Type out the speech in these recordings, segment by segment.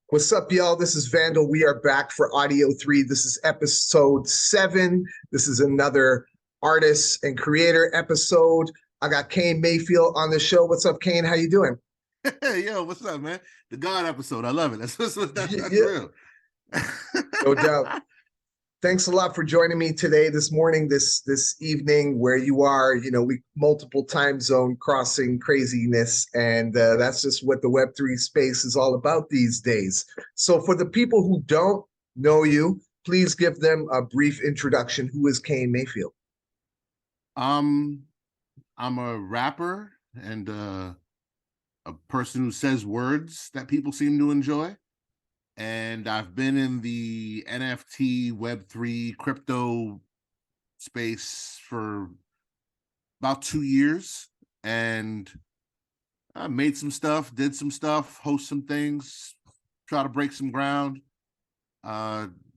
What's up, y'all? This is Vandal. We are back for ODDio3. This is episode 7. This is another artist and creator episode. I got Kane Mayfield on the show. What's up, Kane? How you doing? Hey, yo, what's up, man? The God episode. I love it. That's Yeah. real. No doubt. Thanks a lot for joining me today, this morning, this evening, where you are. You know, we multiple time zone crossing craziness, and that's just what the Web3 space is all about these days. So for the people who don't know you, please give them a brief introduction. Who is Kane Mayfield? I'm a rapper and a person who says words that people seem to enjoy. And I've been in the NFT, Web3, crypto space for about 2 years. And I made some stuff, did some stuff, host some things, try to break some ground,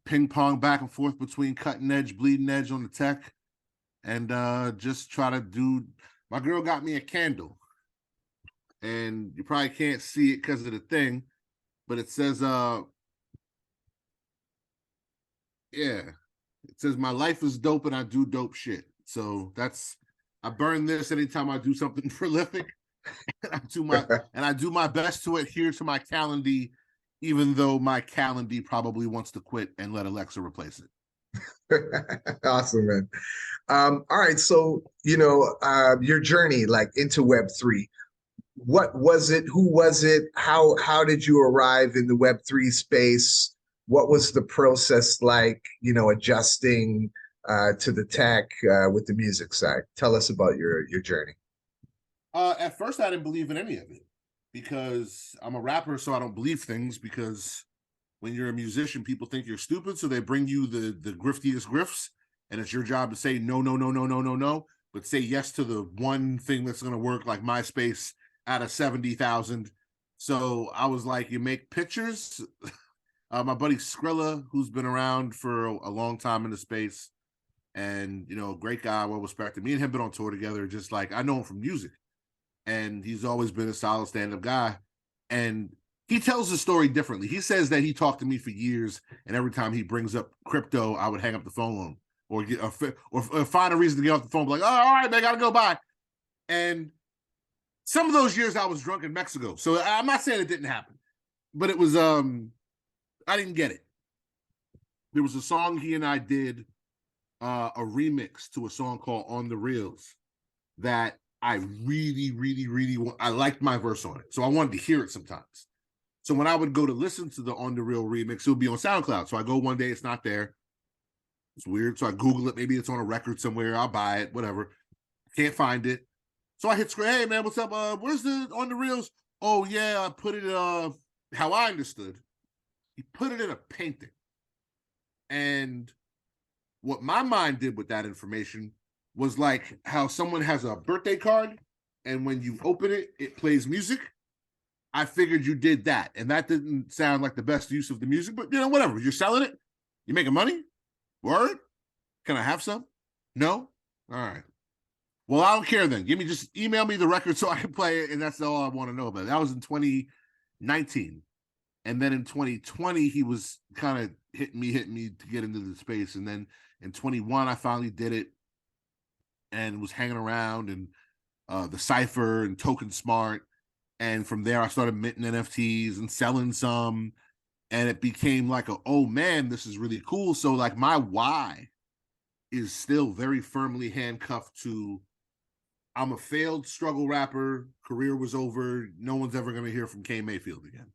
ping pong back and forth between cutting edge, bleeding edge on the tech, and just try to do. My girl got me a candle. And you probably can't see it because of the thing, but it says, it says my life is dope and I do dope shit. So I burn this anytime I do something prolific. I do my best to adhere to my calendar, even though my calendar probably wants to quit and let Alexa replace it. Awesome, man. All right, so your journey like into Web3. What was it? Who was it? How did you arrive in the Web3 space? What was the process like, adjusting to the tech with the music side? Tell us about your journey. At first, I didn't believe in any of it because I'm a rapper, so I don't believe things, because when you're a musician, people think you're stupid, so they bring you the griftiest grifts, and it's your job to say no, no, no, no, no, no, no, but say yes to the one thing that's going to work, like MySpace out of 70,000. So I was like, you make pictures? My buddy Skrilla, who's been around for a long time in the space, and great guy, well respected. Me and him been on tour together. Just like, I know him from music, and he's always been a solid stand-up guy. And he tells the story differently. He says that he talked to me for years, and every time he brings up crypto, I would hang up the phone on him, or find a reason to get off the phone, be like, oh, all right, man, gotta go, bye. And some of those years I was drunk in Mexico, so I'm not saying it didn't happen, but it was I didn't get it. There was a song he and I did, a remix to a song called On the Reels, that I really, really, really I liked my verse on it. So I wanted to hear it sometimes. So when I would go to listen to the On the Reel remix, it would be on SoundCloud. So I go one day, it's not there. It's weird. So I Google it. Maybe it's on a record somewhere. I'll buy it, whatever. Can't find it. So I hit screen. Hey, man, what's up? Where's the On the Reels? Oh, yeah, I put it, how I understood. He put it in a painting. And what my mind did with that information was like how someone has a birthday card, and when you open it, it plays music. I figured you did that. And that didn't sound like the best use of the music, but whatever. You're selling it. You making money? Word? Can I have some? No? All right. Well, I don't care then. Just email me the record so I can play it, and that's all I want to know about it. That was in 2019. And then in 2020, he was kind of hitting me to get into the space. And then in 21, I finally did it and was hanging around, and the Cypher and Token Smart. And from there, I started minting NFTs and selling some. and it became like a, oh man, this is really cool. So like my why is still very firmly handcuffed to, I'm a failed struggle rapper, career was over, no one's ever going to hear from Kane Mayfield again.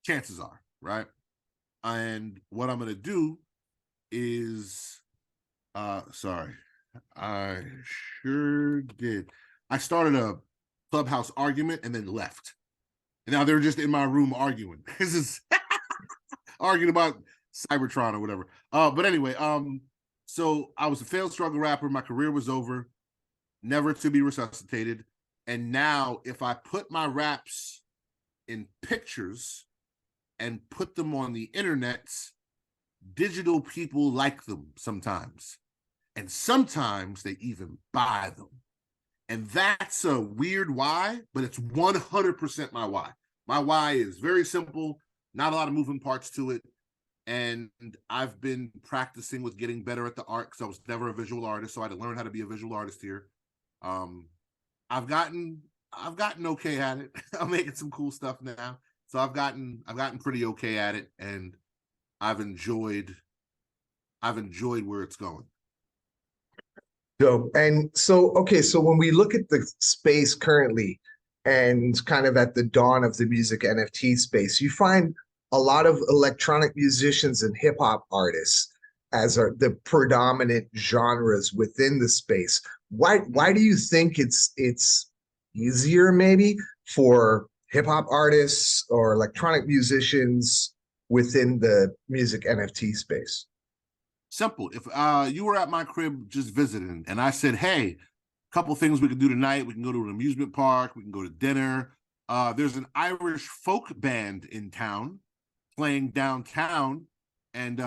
Chances are, right? And what I'm going to do is, sorry, I sure did. I started a Clubhouse argument and then left. And now they're just in my room arguing. This is arguing about Cybertron or whatever. But anyway, so I was a failed struggle rapper. My career was over, never to be resuscitated. And now if I put my raps in pictures and put them on the internet, digital people like them sometimes. And sometimes they even buy them. And that's a weird why, but it's 100% my why. My why is very simple, not a lot of moving parts to it. And I've been practicing with getting better at the art because I was never a visual artist, so I had to learn how to be a visual artist here. I've gotten okay at it. I'm making some cool stuff now. So I've gotten pretty okay at it, and I've enjoyed where it's going. Dope. And so, okay, so when we look at the space currently and kind of at the dawn of the music NFT space, you find a lot of electronic musicians and hip hop artists as are the predominant genres within the space. Why do you think it's easier maybe for hip hop artists or electronic musicians within the music NFT space? Simple. If you were at my crib just visiting and I said, hey, a couple things we can do tonight. We can go to an amusement park. We can go to dinner. There's an Irish folk band in town playing downtown, and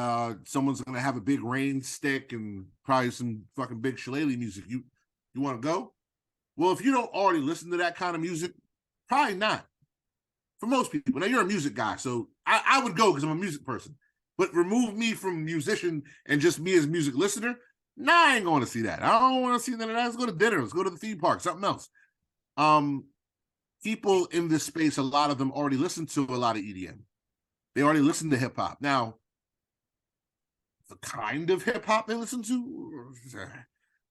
someone's going to have a big rain stick and probably some fucking big shillelagh music. You want to go? Well, if you don't already listen to that kind of music, probably not. For most people. Now, you're a music guy, so I would go because I'm a music person. But remove me from musician and just me as music listener, nah, I ain't going to see that. I don't want to see none of that. Let's go to dinner. Let's go to the theme park, something else. People in this space, a lot of them already listen to a lot of EDM. They already listen to hip hop. Now, the kind of hip hop they listen to,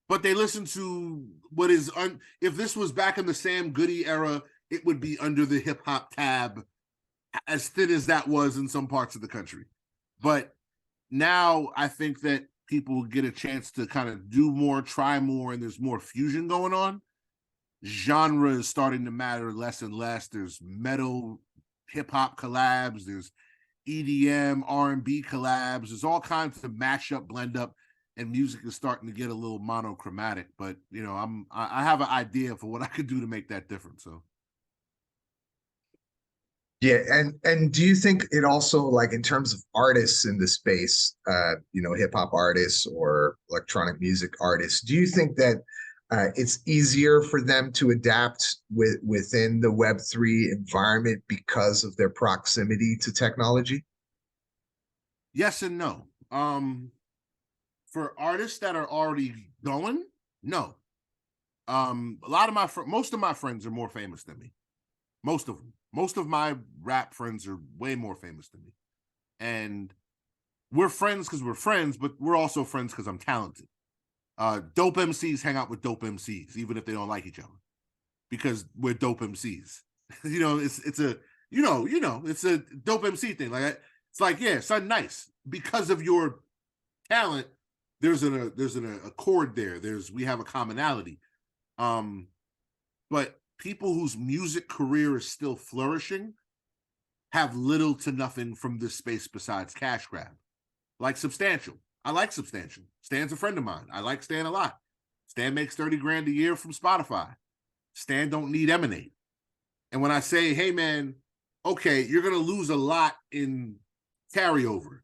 but they listen to what is, if this was back in the Sam Goody era, it would be under the hip hop tab, as thin as that was in some parts of the country. But now I think that people get a chance to kind of do more, try more, and there's more fusion going on. Genre is starting to matter less and less. There's metal, hip-hop collabs. There's EDM, R&B collabs. There's all kinds of mashup, blend up, and music is starting to get a little monochromatic. But, you know, I have an idea for what I could do to make that different, so. Yeah, and do you think it also, like, in terms of artists in the space, hip hop artists or electronic music artists, do you think that it's easier for them to adapt within the Web3 environment because of their proximity to technology? Yes and no. For artists that are already going, no. Most of my friends are more famous than me. Most of them. Most of my rap friends are way more famous than me. And we're friends because we're friends, but we're also friends because I'm talented. Dope MCs hang out with dope MCs, even if they don't like each other, because we're dope MCs. It's a dope MC thing. Like, it's like, yeah, son, nice. Because of your talent, there's an accord there. We have a commonality. But people whose music career is still flourishing have little to nothing from this space besides cash grab. Like Substantial. I like Substantial. Stan's a friend of mine. I like Stan a lot. Stan makes 30 grand a year from Spotify. Stan don't need Emanate. And when I say, hey man, okay, you're going to lose a lot in carryover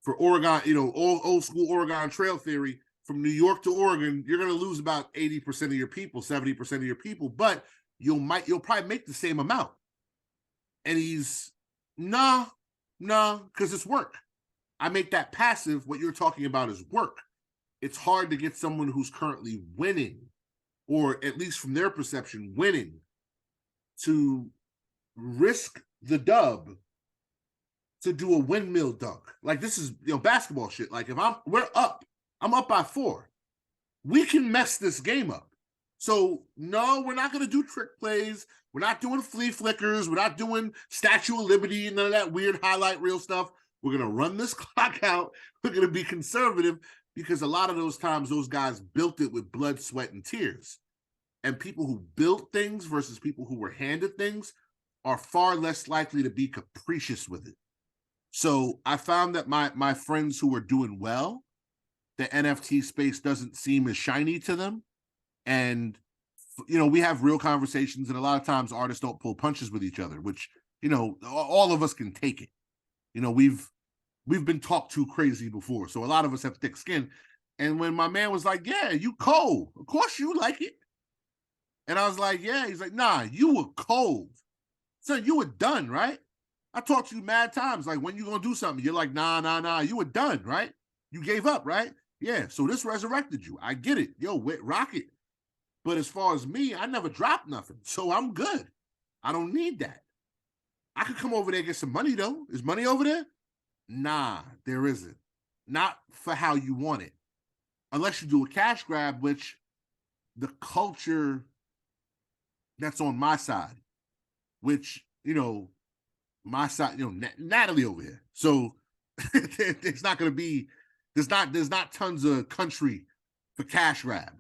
for Oregon, old school Oregon Trail theory, from New York to Oregon, you're going to lose about 80% of your people, 70% of your people, but you'll probably make the same amount. And he's, nah, because it's work. I make that passive. What you're talking about is work. It's hard to get someone who's currently winning, or at least from their perception, winning, to risk the dub to do a windmill dunk. Like, this is, basketball shit. Like, if we're up, I'm up by 4. We can mess this game up. So no, we're not going to do trick plays. We're not doing flea flickers. We're not doing Statue of Liberty and none of that weird highlight reel stuff. We're going to run this clock out. We're going to be conservative, because a lot of those times those guys built it with blood, sweat, and tears. And people who built things versus people who were handed things are far less likely to be capricious with it. So I found that my friends who were doing well, the NFT space doesn't seem as shiny to them. And, we have real conversations, and a lot of times artists don't pull punches with each other, which, all of us can take it. We've been talked to crazy before, so a lot of us have thick skin. And when my man was like, yeah, you cold. Of course you like it. And I was like, yeah. He's like, nah, you were cold. So you were done, right? I talked to you mad times. Like, when you gonna do something? You're like, nah. You were done, right? You gave up, right? Yeah, so this resurrected you. I get it. Yo, rock it. But as far as me, I never dropped nothing. So I'm good. I don't need that. I could come over there and get some money, though. Is money over there? Nah, there isn't. Not for how you want it. Unless you do a cash grab, which the culture that's on my side, which, my side, Natalie over here. So it's not going to be, there's not tons of country for cash grabs.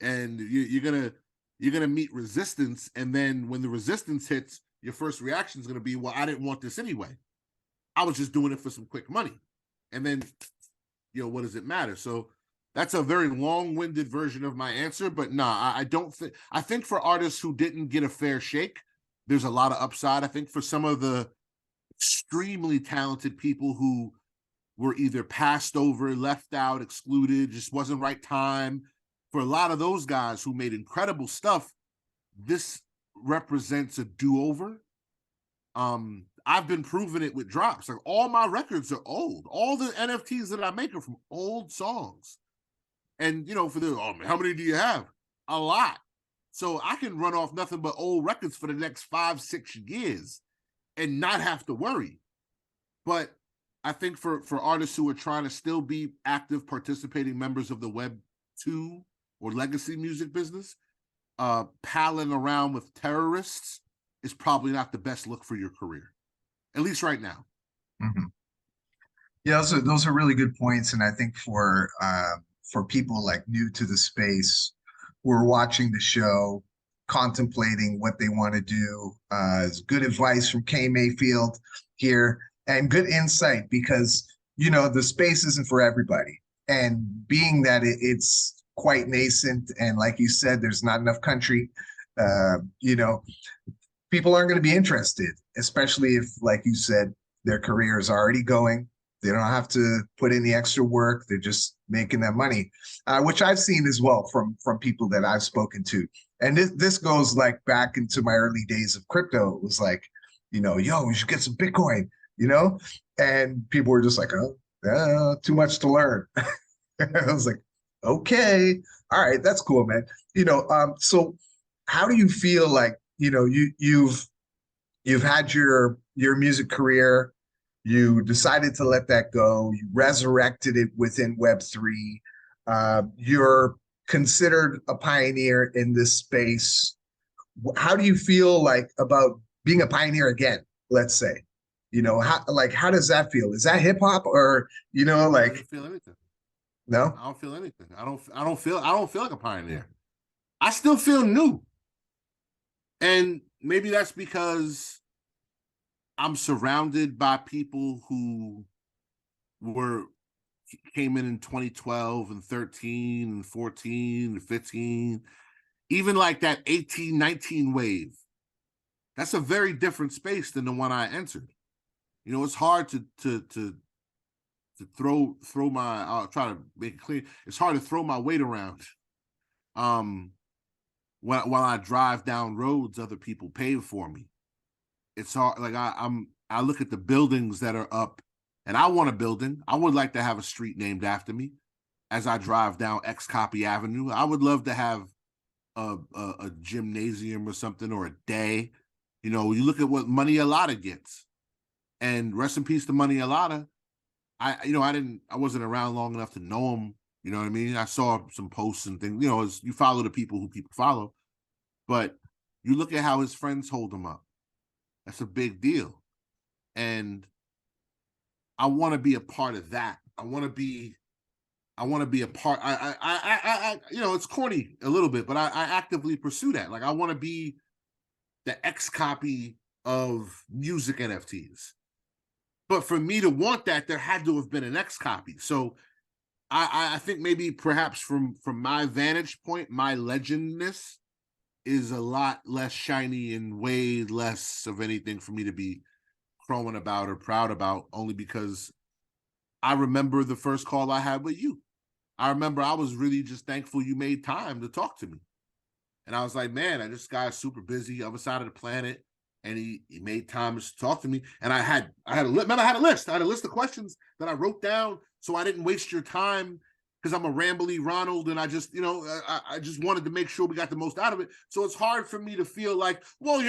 And you're gonna meet resistance, and then when the resistance hits, your first reaction is gonna be, well, I didn't want this anyway. I was just doing it for some quick money. And then, what does it matter? So that's a very long-winded version of my answer, but nah, I don't think. I think for artists who didn't get a fair shake, there's a lot of upside. I think for some of the extremely talented people who were either passed over, left out, excluded, just wasn't right time. For a lot of those guys who made incredible stuff, this represents a do-over. I've been proving it with drops. Like, all my records are old. All the NFTs that I make are from old songs. And, for how many do you have? A lot. So I can run off nothing but old records for the next 5-6 years and not have to worry. But I think for artists who are trying to still be active, participating members of the Web 2 or legacy music business, palling around with terrorists is probably not the best look for your career, at least right now. Mm-hmm. Yeah, those are really good points. And I think for people like new to the space who are watching the show, contemplating what they want to do, is good advice from Kane Mayfield here, and good insight, because, the space isn't for everybody. And being that it's quite nascent, and like you said, there's not enough country, people aren't going to be interested, especially if, like you said, their career is already going. They don't have to put in the extra work. They're just making that money, which I've seen as well from people that I've spoken to. And this goes like back into my early days of crypto. It was like, yo, we should get some Bitcoin, and people were just like, oh, too much to learn. I was like, okay, all right, that's cool, man. So how do you feel like, you've had your music career, you decided to let that go, you resurrected it within Web3, you're considered a pioneer in this space. How do you feel like about being a pioneer again, let's say? How does that feel? Is that hip hop, or I don't feel anything. No? I don't feel anything. I don't feel like a pioneer. I still feel new. And maybe that's because I'm surrounded by people who came in 2012 and 13 and 14 and 15, even like that 18, 19 wave. That's a very different space than the one I entered. It's hard to throw my, I'll try to make it clear. It's hard to throw my weight around. While I drive down roads other people pave for me. It's hard. Like I look at the buildings that are up, and I want a building. I would like to have a street named after me. As I drive down X Copy Avenue, I would love to have a gymnasium or something, or a day. You look at what Money Alada gets. And rest in peace to Money Alada. I wasn't around long enough to know him. You know what I mean? I saw some posts and things, as you follow the people who people follow, but you look at how his friends hold him up. That's a big deal. And I want to be a part of that. I want to be a part. It's corny a little bit, but I actively pursue that. Like, I want to be the X copy of music NFTs. But for me to want that, there had to have been an X copy. So I think maybe perhaps from my vantage point, my legendness is a lot less shiny and way less of anything for me to be crowing about or proud about, only because I remember the first call I had with you. I remember I was really just thankful you made time to talk to me. And I was like, man, this guy's super busy, other side of the planet. And he made time to talk to me. And I had a list. I had a list of questions that I wrote down so I didn't waste your time, because I'm a rambly Ronald, and I just, I just wanted to make sure we got the most out of it. So it's hard for me to feel like, well,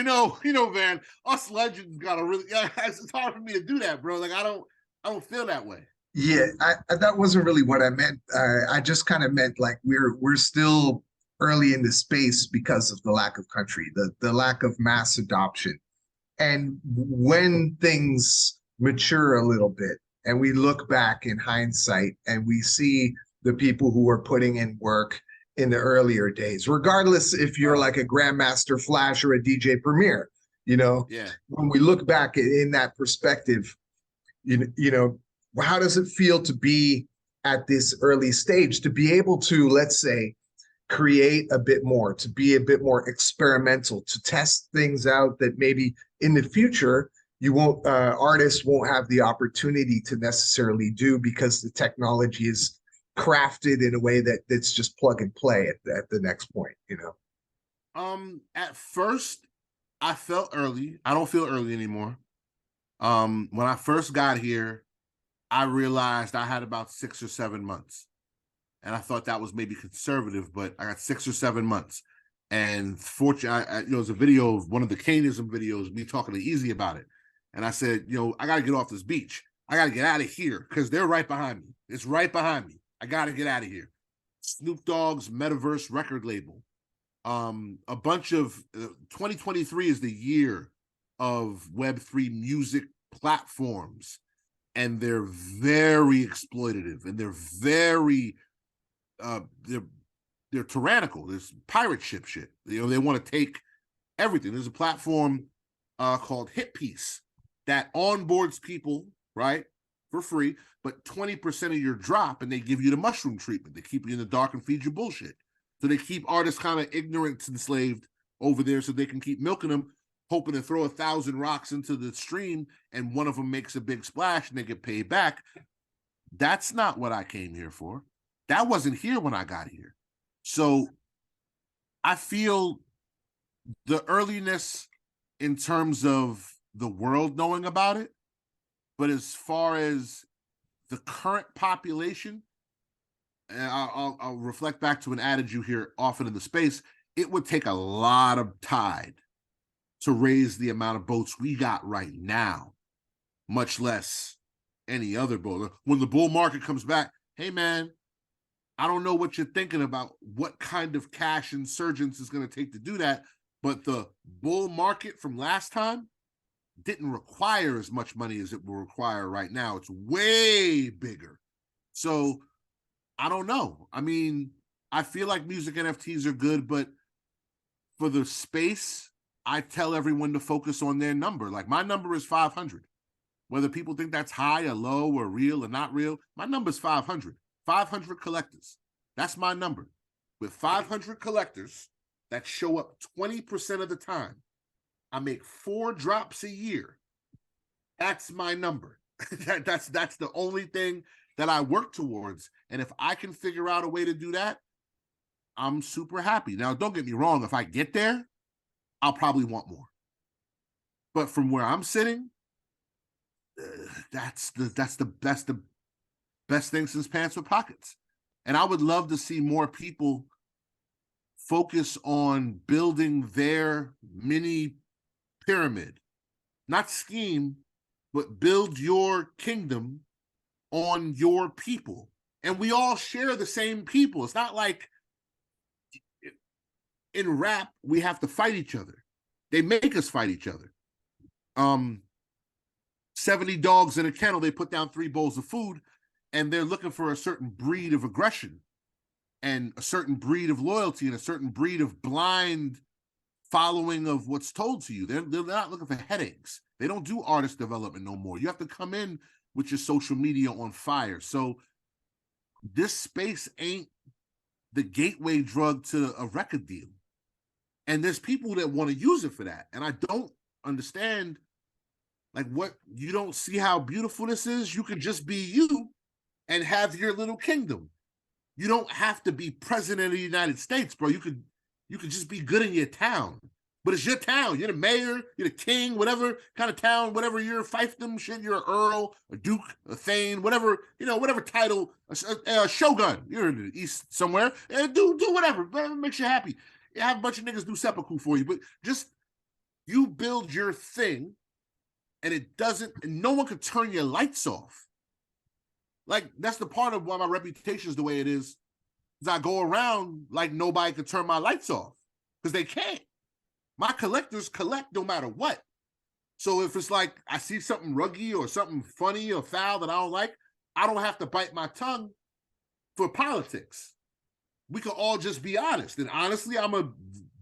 Van, us legends gotta really, it's hard for me to do that, bro. Like, I don't feel that way. Yeah, that wasn't really what I meant. I just kind of meant like we're still early in the space because of the lack of country, the lack of mass adoption. And when things mature a little bit and we look back in hindsight and we see the people who were putting in work in the earlier days, regardless if you're like a Grandmaster Flash or a DJ Premier, Yeah. when we look back in that perspective, how does it feel to be at this early stage, to be able to, let's say, create a bit more, to be a bit more experimental, to test things out that maybe in the future artists won't have the opportunity to necessarily do, because the technology is crafted in a way that's just plug and play at the next point, At first I felt early. I don't feel early anymore. When I first got here, I realized I had about 6 or 7 months. And I thought that was maybe conservative, but I got 6 or 7 months. And fortunately, it was a video of one of the Kaneism videos, me talking to Easy about it. And I said, I got to get off this beach. I got to get out of here, because they're right behind me. It's right behind me. I got to get out of here. Snoop Dogg's Metaverse record label. A bunch of 2023 is the year of Web3 music platforms. And they're very exploitative, and they're very they're tyrannical. There's pirate ship shit. They want to take everything. There's a platform called HitPiece that onboards people, right, for free, but 20% of your drop, and they give you the mushroom treatment. They keep you in the dark and feed you bullshit. So they keep artists kind of ignorant, enslaved over there, so they can keep milking them, hoping to throw 1,000 rocks into the stream, and one of them makes a big splash and they get paid back. That's not what I came here for. That wasn't here when I got here. So I feel the earliness in terms of the world knowing about it, but as far as the current population, and I'll reflect back to an adage you hear often in the space, it would take a lot of tide to raise the amount of boats we got right now, much less any other boat. When the bull market comes back, hey man, I don't know what you're thinking about, what kind of cash insurgence is going to take to do that, but the bull market from last time didn't require as much money as it will require right now. It's way bigger. So I don't know. I mean, I feel like music NFTs are good, but for the space, I tell everyone to focus on their number. Like, my number is 500. Whether people think that's high or low or real or not real, my number is 500. 500 collectors. That's my number. With 500 collectors that show up 20% of the time, I make 4 drops a year. That's my number. That's the only thing that I work towards. And if I can figure out a way to do that, I'm super happy. Now, don't get me wrong. If I get there, I'll probably want more. But from where I'm sitting, that's the best thing since pants with pockets. And I would love to see more people focus on building their mini pyramid, not scheme, but build your kingdom on your people. And we all share the same people. It's not like in rap, we have to fight each other. They make us fight each other. 70 dogs in a kennel, they put down 3 bowls of food, and they're looking for a certain breed of aggression and a certain breed of loyalty and a certain breed of blind following of what's told to you. They're not looking for headaches. They don't do artist development no more. You have to come in with your social media on fire. So this space ain't the gateway drug to a record deal. And there's people that want to use it for that. And I don't understand, like, what, you don't see how beautiful this is? You can just be you and have your little kingdom. You don't have to be president of the United States, bro. You could just be good in your town. But it's your town. You're the mayor, you're the king, whatever kind of town, whatever you're, fiefdom shit, you're an earl, a duke, a thane, whatever, whatever title, a shogun. You're in the east somewhere. And do whatever. Whatever makes you happy. You have a bunch of niggas do seppuku for you, but just you build your thing, and no one can turn your lights off. Like, that's the part of why my reputation is the way it is I go around like nobody can turn my lights off, because they can't. My collectors collect no matter what. So if it's like I see something ruggy or something funny or foul that I don't like, I don't have to bite my tongue for politics. We can all just be honest. And honestly, I'm a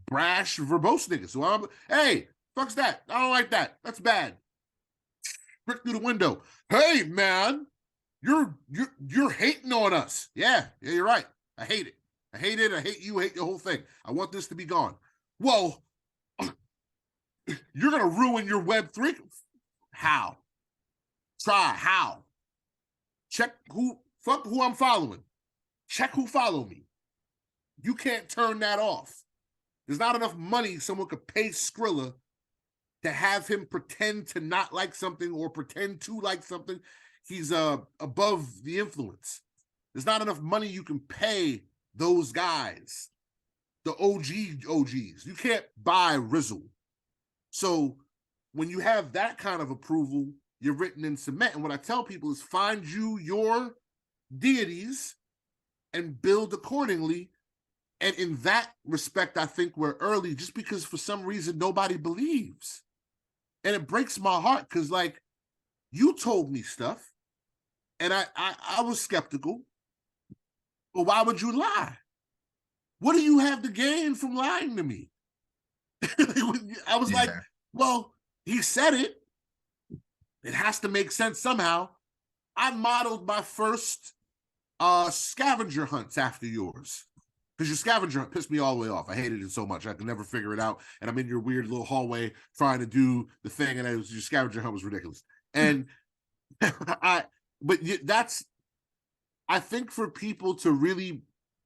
brash, verbose nigga. So hey, fuck's that. I don't like that. That's bad. Brick through the window. Hey, man, you're hating on us. Yeah, you're right. I hate it. I hate it. I hate you. I hate the whole thing. I want this to be gone. Well, you're going to ruin your Web3. How? Try. How? Check who I'm following. Check who follow me. You can't turn that off. There's not enough money someone could pay Skrilla to have him pretend to not like something or pretend to like something. He's above the influence. There's not enough money you can pay those guys, the OGs. You can't buy Rizzle. So when you have that kind of approval, you're written in cement. And what I tell people is find you your deities and build accordingly. And in that respect, I think we're early, just because for some reason nobody believes. And it breaks my heart, because, like, you told me stuff and I was skeptical. But why would you lie? What do you have to gain from lying to me? I was like, well, he said it. It has to make sense somehow. I modeled my first scavenger hunts after yours. Because your scavenger hunt pissed me all the way off. I hated it so much. I could never figure it out. And I'm in your weird little hallway trying to do the thing, and your scavenger hunt was ridiculous. And I think for people to really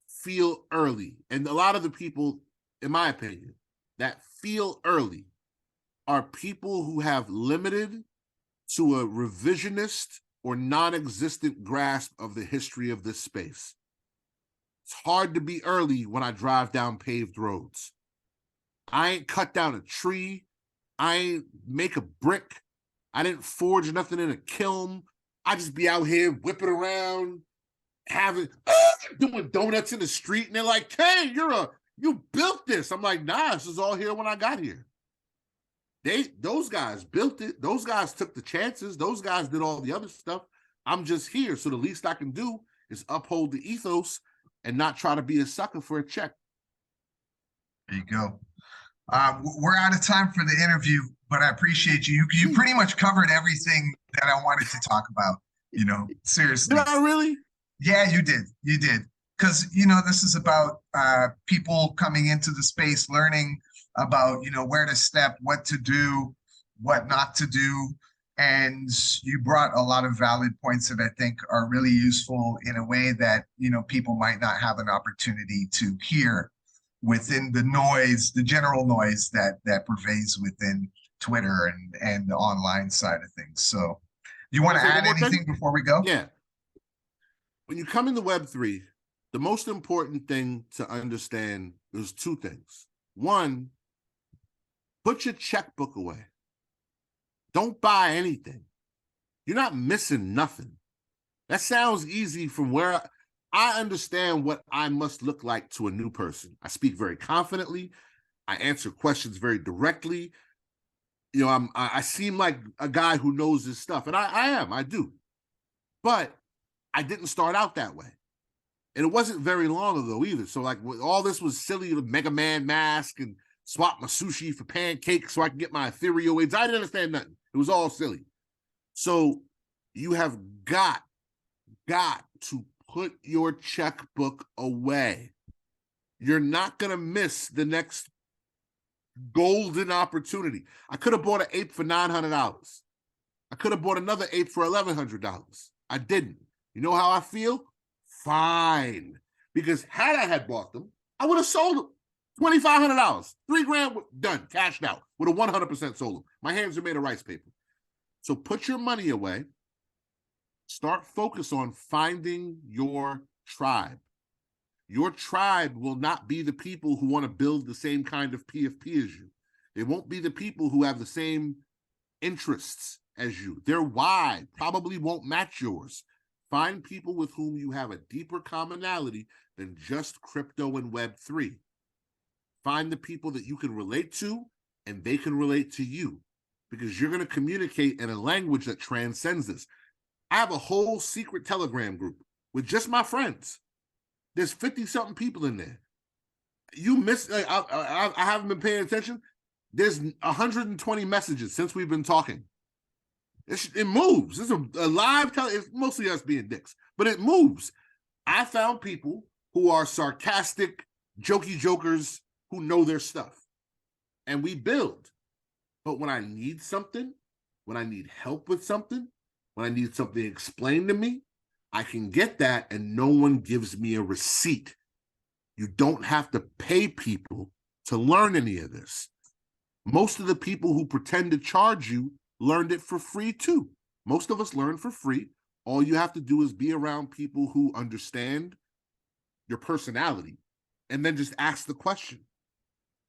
feel early, and a lot of the people, in my opinion, that feel early are people who have limited to a revisionist or non-existent grasp of the history of this space. It's hard to be early when I drive down paved roads. I ain't cut down a tree. I ain't make a brick. I didn't forge nothing in a kiln. I just be out here whipping around, doing donuts in the street, and they're like, "Hey, you built this." I'm like, "Nah, this is all here when I got here." Those guys built it. Those guys took the chances. Those guys did all the other stuff. I'm just here, so the least I can do is uphold the ethos and not try to be a sucker for a check. There you go. We're out of time for the interview, but I appreciate you. You pretty much covered everything that I wanted to talk about. Seriously. Did I really? Yeah, you did. You did. Because, this is about people coming into the space, learning about, where to step, what to do, what not to do. And you brought a lot of valid points that I think are really useful in a way that, people might not have an opportunity to hear within the noise, the general noise that pervades within Twitter and the online side of things. So you want to add anything before we go? Yeah. When you come into Web3, the most important thing to understand is 2 things. One, put your checkbook away. Don't buy anything. you're not missing nothing. That sounds easy from where I understand what I must look like to a new person. I speak very confidently. I answer questions very directly. You know, I seem like a guy who knows his stuff, and I do. But I didn't start out that way. And it wasn't very long ago either. So like all this was silly, the Mega Man mask and swap my sushi for pancakes so I can get my ethereal aids. I didn't understand nothing. It was all silly. So you have got to put your checkbook away. You're not going to miss the next golden opportunity. I could have bought an ape for $900. I could have bought another ape for $1,100. I didn't. You know how I feel? Fine. Because had I had bought them, I would have sold them. $2,500. $3,000 done, cashed out. Would have 100% sold them. My hands are made of rice paper. So put your money away. Start focus on finding your tribe. Your tribe will not be the people who want to build the same kind of PFP as you. They won't be the people who have the same interests as you. Their why probably won't match yours. Find people with whom you have a deeper commonality than just crypto and Web3. Find the people that you can relate to and they can relate to you, because you're going to communicate in a language that transcends this. I have a whole secret Telegram group with just my friends. There's 50-something people in there. You miss, I haven't been paying attention. There's 120 messages since we've been talking. It moves. It's a live, it's mostly us being dicks, but it moves. I found people who are sarcastic, jokey jokers who know their stuff. And we build. But when I need something, when I need help with something, when I need something explained to me, I can get that and no one gives me a receipt. You don't have to pay people to learn any of this. Most of the people who pretend to charge you learned it for free too. Most of us learn for free. All you have to do is be around people who understand your personality and then just ask the question.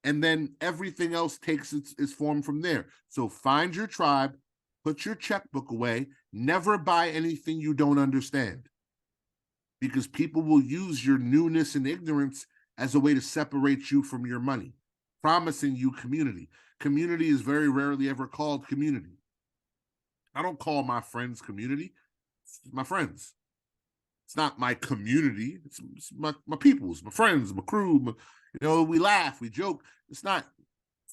And then everything else takes its form from there. So find your tribe, put your checkbook away, never buy anything you don't understand. Because people will use your newness and ignorance as a way to separate you from your money, promising you community. Community is very rarely ever called community. I don't call my friends community. It's my friends. It's not my community. It's my peoples, my friends, my crew. We laugh, we joke. It's not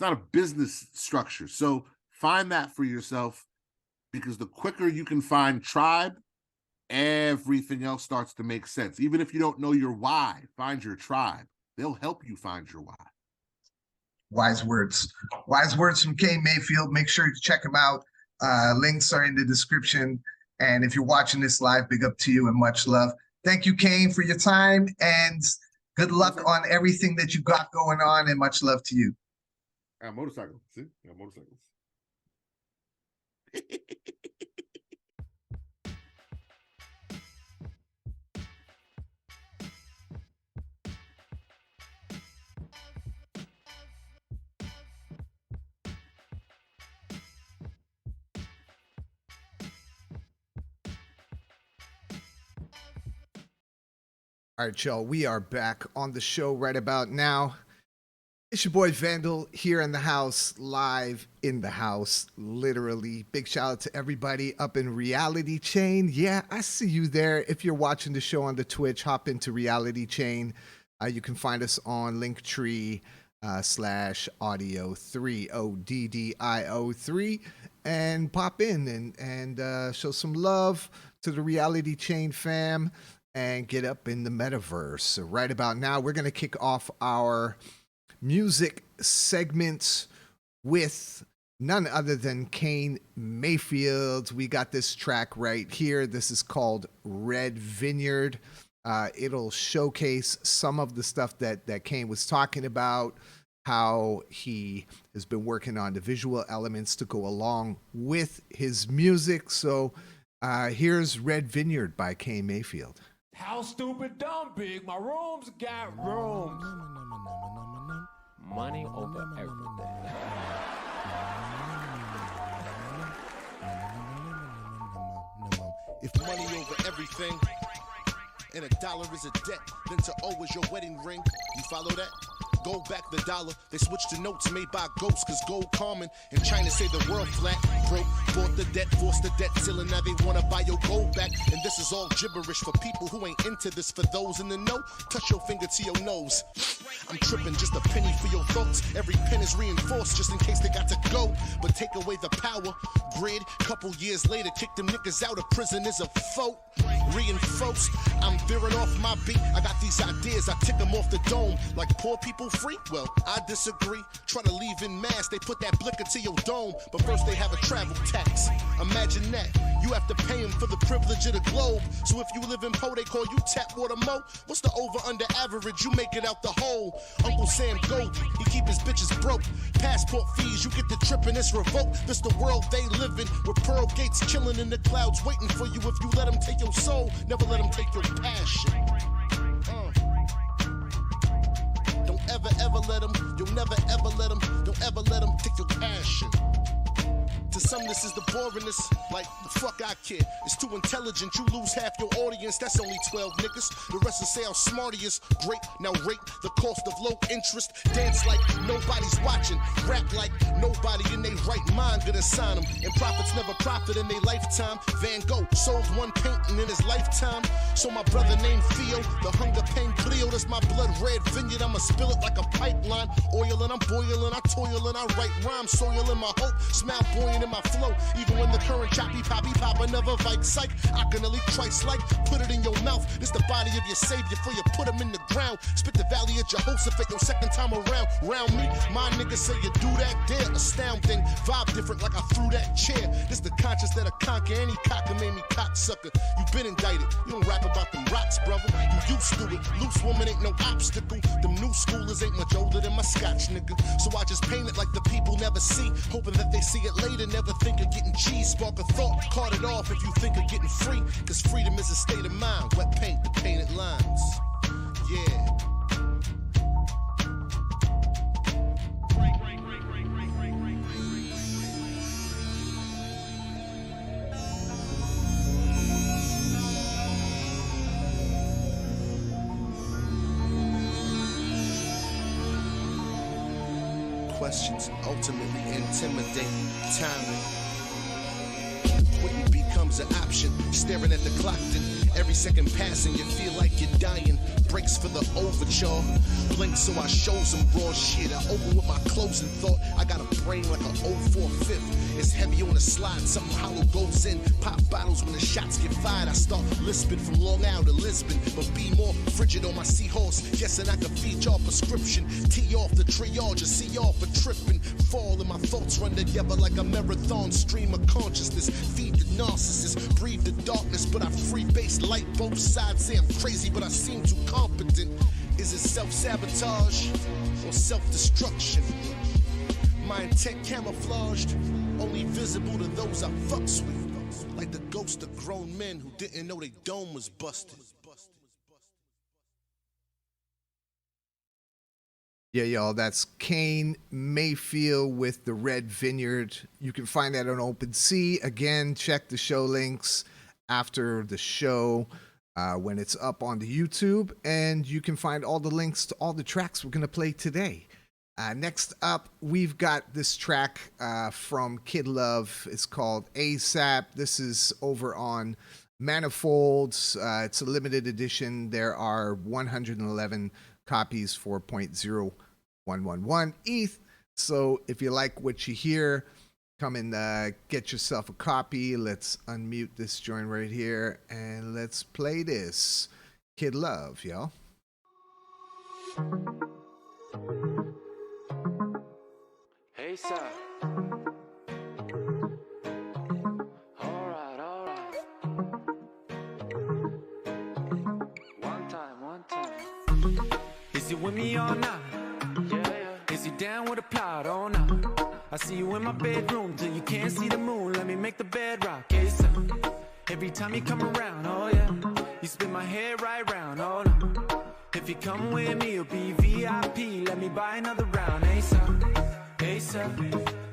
a business structure. So find that for yourself, because the quicker you can find tribe, everything else starts to make sense. Even if you don't know your why, find your tribe. They'll help you find your why. Wise words. Wise words from Kane Mayfield. Make sure to check him out. Links are in the description. And if you're watching this live, big up to you and much love. Thank you, Kane, for your time, and good luck on everything that you got going on, and much love to you. I got motorcycles. See? I got motorcycles. All right, y'all, we are back on the show right about now. It's your boy Vandal here in the house, live in the house, literally. Big shout out to everybody up in RealityChain. Yeah, I see you there. If you're watching the show on the Twitch, hop into RealityChain. You can find us on Linktree /ODDio3, ODDIO3, and pop in and show some love to the RealityChain fam and get up in the metaverse. So right about now, we're going to kick off our music segments with none other than Kane Mayfield. We got this track right here. This is called Red Vineyard. It'll showcase some of the stuff that Kane was talking about, how he has been working on the visual elements to go along with his music. So here's Red Vineyard by Kane Mayfield. How stupid, dumb, big, my rooms got rooms. Money over everything. If money over everything, and a dollar is a debt, then to owe is your wedding ring. You follow that? Gold back the dollar, they switched to notes made by ghosts, cause gold common. And China say the world flat, broke, bought the debt, forced the debt ceiling, now they wanna buy your gold back. And this is all gibberish for people who ain't into this. For those in the know, touch your finger to your nose. I'm tripping, just a penny for your thoughts. Every pen is reinforced, just in case they got to go. But take away the power grid, couple years later, kick them niggas out of prison is a fault. Reinforced, I'm veering off my beat. I got these ideas, I tick them off the dome. Like poor people free? Well, I disagree. Try to leave in mass, they put that blicker to your dome. But first they have a travel tax. Imagine that, you have to pay them for the privilege of the globe. So if you live in Po, they call you tap water mo. What's the over under average? You make it out the hole. Uncle Sam Goldie, he keep his bitches broke. Passport fees, you get the trip and it's revoked. This the world they live in, with Pearl Gates chilling in the clouds waiting for you. If you let them take your soul, never let them take your passion. Don't ever let them, you'll never ever let them, don't ever let them take your passion. To some this is the boringest, like the fuck I care. It's too intelligent, you lose half your audience, that's only 12 niggas. The rest will say how smart he is, great, now rate the cost of low interest. Dance like nobody's watching, rap like nobody in their right mind gonna sign them. And profits never profit in their lifetime. Van Gogh sold one painting in his lifetime. So my brother named Theo, the hunger pain Cleo, that's my blood red vineyard, I'ma spill it like a pipeline. Oil and I'm boiling, I toil and I write rhymes, soil in my hope, smile buoyant in my flow. Even when the current choppy poppy pop another Vike psych, I can only twice like put it in your mouth. This the body of your savior before you put him in the ground. Spit the valley of Jehoshaphat your second time around. Round me, my niggas say you do that, dare astounding. Vibe different like I threw that chair. This the conscience that I conquer. Any cocker made me cocksucker. You been indicted, you don't rap about them rocks, brother. You used to it, loose woman ain't no obstacle. Them new schoolers ain't much older than my Scotch nigga. So I just paint it like the people never see, hoping that they see it later. Never think of getting cheese, spark a thought, cart it off if you think of getting free. Cause freedom is a state of mind, wet paint, the painted lines. Yeah. Questions ultimately intimidate timing. Quitting becomes an option. Staring at the clock, then every second passing, you feel like you're dying. Breaks for the overture. Blink so I show some raw shit. I open with my closing thought. I got a brain like an 04 fifth. It's heavy on the slide, something hollow goes in. Pop bottles when the shots get fired. I start lisping from Long Island to Lisbon, but be more frigid on my seahorse. Guessing I can feed y'all prescription. Tee off the triage, just see y'all for tripping. Fall and my thoughts run together like a marathon stream of consciousness. Feed the narcissist, breathe the darkness, but I free-base light. Both sides say I'm crazy, but I seem too competent. Is it self-sabotage or self-destruction? My intent camouflaged, only visible to those I fucks with. Like the ghost of grown men who didn't know their dome was busted. Yeah, y'all, that's Kane Mayfield with the Red Vineyard. You can find that on OpenSea. Again, check the show links after the show when it's up on the YouTube. And you can find all the links to all the tracks we're going to play today. Next up, we've got this track from Kid Love. It's called ASAP. This is over on Manifolds. It's a limited edition. There are 111 copies for 0.0111 ETH. So if you like what you hear, come and get yourself a copy. Let's unmute this joint right here and let's play this. Kid Love, y'all. Hey, sir. All right. One time. Is you with me or not? Yeah. Is you down with a plot or not? I see you in my bedroom till you can't see the moon. Let me make the bed rock. Hey, sir. Every time you come around, oh yeah, you spin my hair right round, oh no. If you come with me, you'll be VIP. Let me buy another round. Hey, sir. ASAP,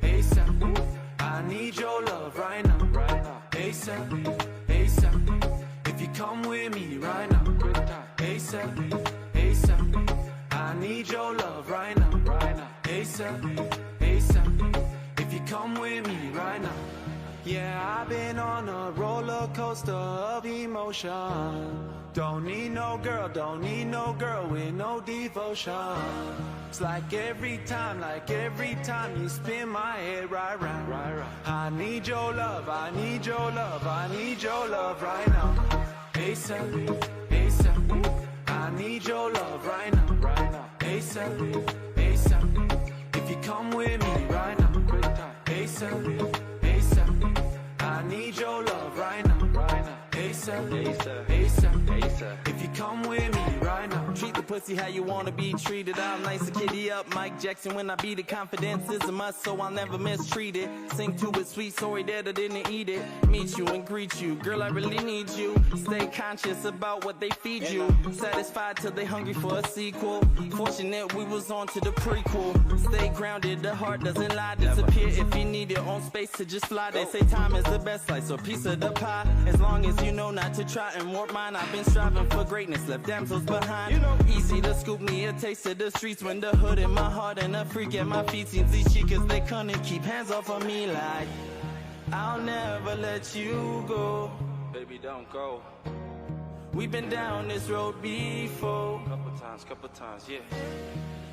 ASAP, I need your love right now. ASAP, ASAP, come with me right now, ASAP, ASAP. I need your love right now, ASAP, ASAP. If you come with me right now. Yeah, I've been on a roller coaster of emotion. Don't need no girl with no devotion. It's like every time you spin my head right round. I need your love, I need your love, I need your love right now. ASAP, ASAP. I need your love right now, ASAP, ASAP. If you come with me right now, ASAP, ASAP. I need your love right now, ASAP, ASAP, ASAP. If you come with me right now. Treat the pussy how you wanna be treated. I'll nice a kitty up, Mike Jackson. When I beat it, confidence is a must, so I'll never mistreat it. Sing to it, sweet, sorry that I didn't eat it. Meet you and greet you, girl, I really need you. Stay conscious about what they feed you. Satisfied till they hungry for a sequel. Fortunate we was on to the prequel. Stay grounded, the heart doesn't lie. Disappear if you need your own space to just fly. They say time is the best slice or piece of the pie. As long as you know not to try and warp mine. I've been striving for greatness, left damsels behind. Easy to scoop me a taste of the streets when the hood in my heart and a freak at my feet seems easy cause they couldn't keep hands off of me like I'll never let you go. Baby, don't go. We've been down this road before. Couple times, yeah.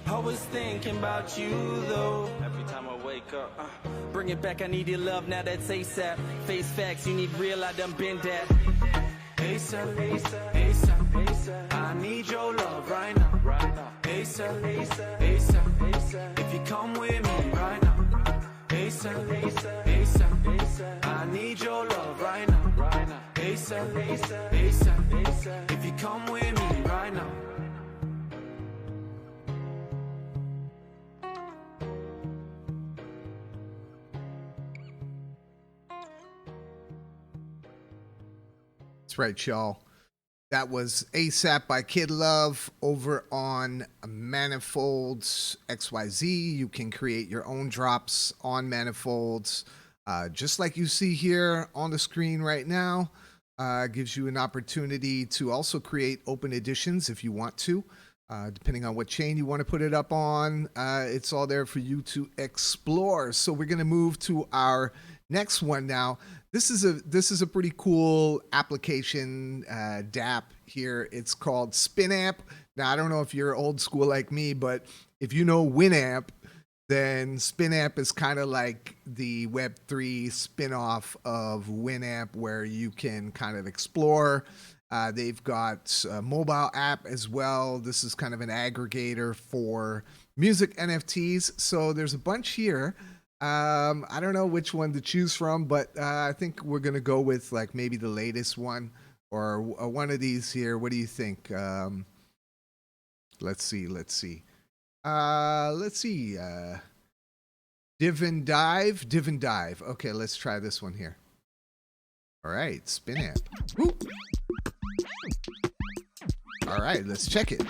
Always thinking about you though. Every time I wake up, bring it back, I need your love, now that's ASAP. Face facts, you need real, I done been that. ASAP, ASAP, ASAP, ASAP. I need your love right now, ASAP, ASAP, ASAP, ASAP. If you come with me right now, ASAP, ASAP, ASAP, ASAP. I need your love right now, ASAP, ASAP, ASAP, ASAP. If you come with me right now. That's right, y'all. That was ASAP by Kid Love over on Manifolds XYZ. You can create your own drops on Manifolds, just like you see here on the screen right now. Gives you an opportunity to also create open editions if you want to, depending on what chain you want to put it up on. It's all there for you to explore. So we're going to move to our next one now. This is a pretty cool application, DApp here. It's called Spinamp. Now, I don't know if you're old school like me, but if you know Winamp, then Spinamp is kind of like the Web3 spin-off of Winamp, where you can kind of explore. They've got a mobile app as well. This is kind of an aggregator for music NFTs. So there's a bunch here. I don't know which one to choose from, but I think we're going to go with like maybe the latest one or one of these here. What do you think? Let's see. Div and Dive. Okay, let's try this one here. All right, Spinamp. Woo. All right, let's check it.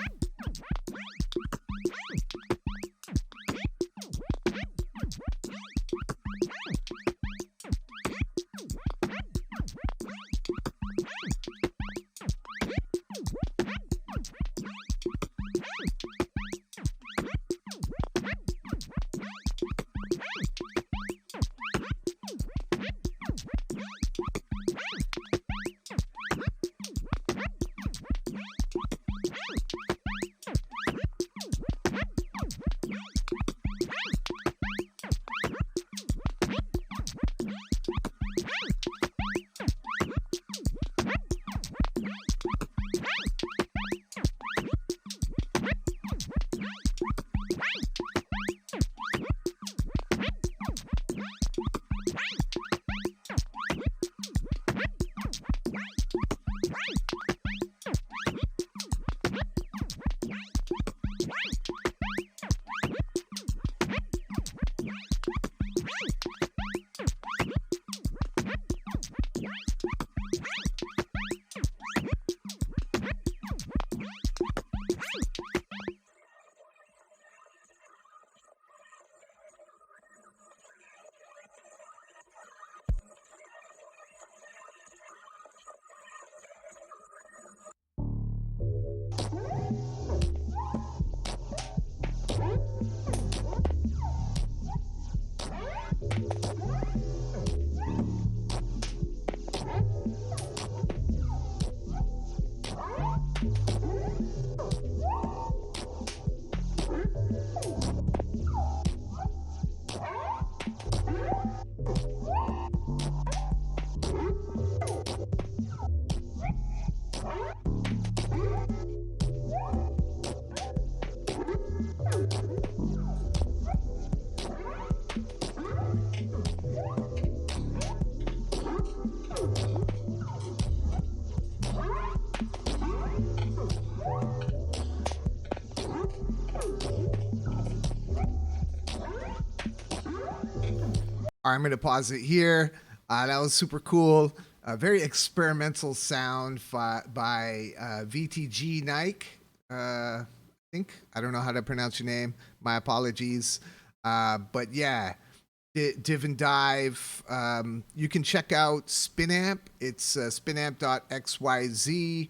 I'm going to pause it here. That was super cool. Very experimental sound by VTG Nike. I think. I don't know how to pronounce your name. My apologies. But yeah, Div and Dive. You can check out Spinamp. It's spinamp.xyz.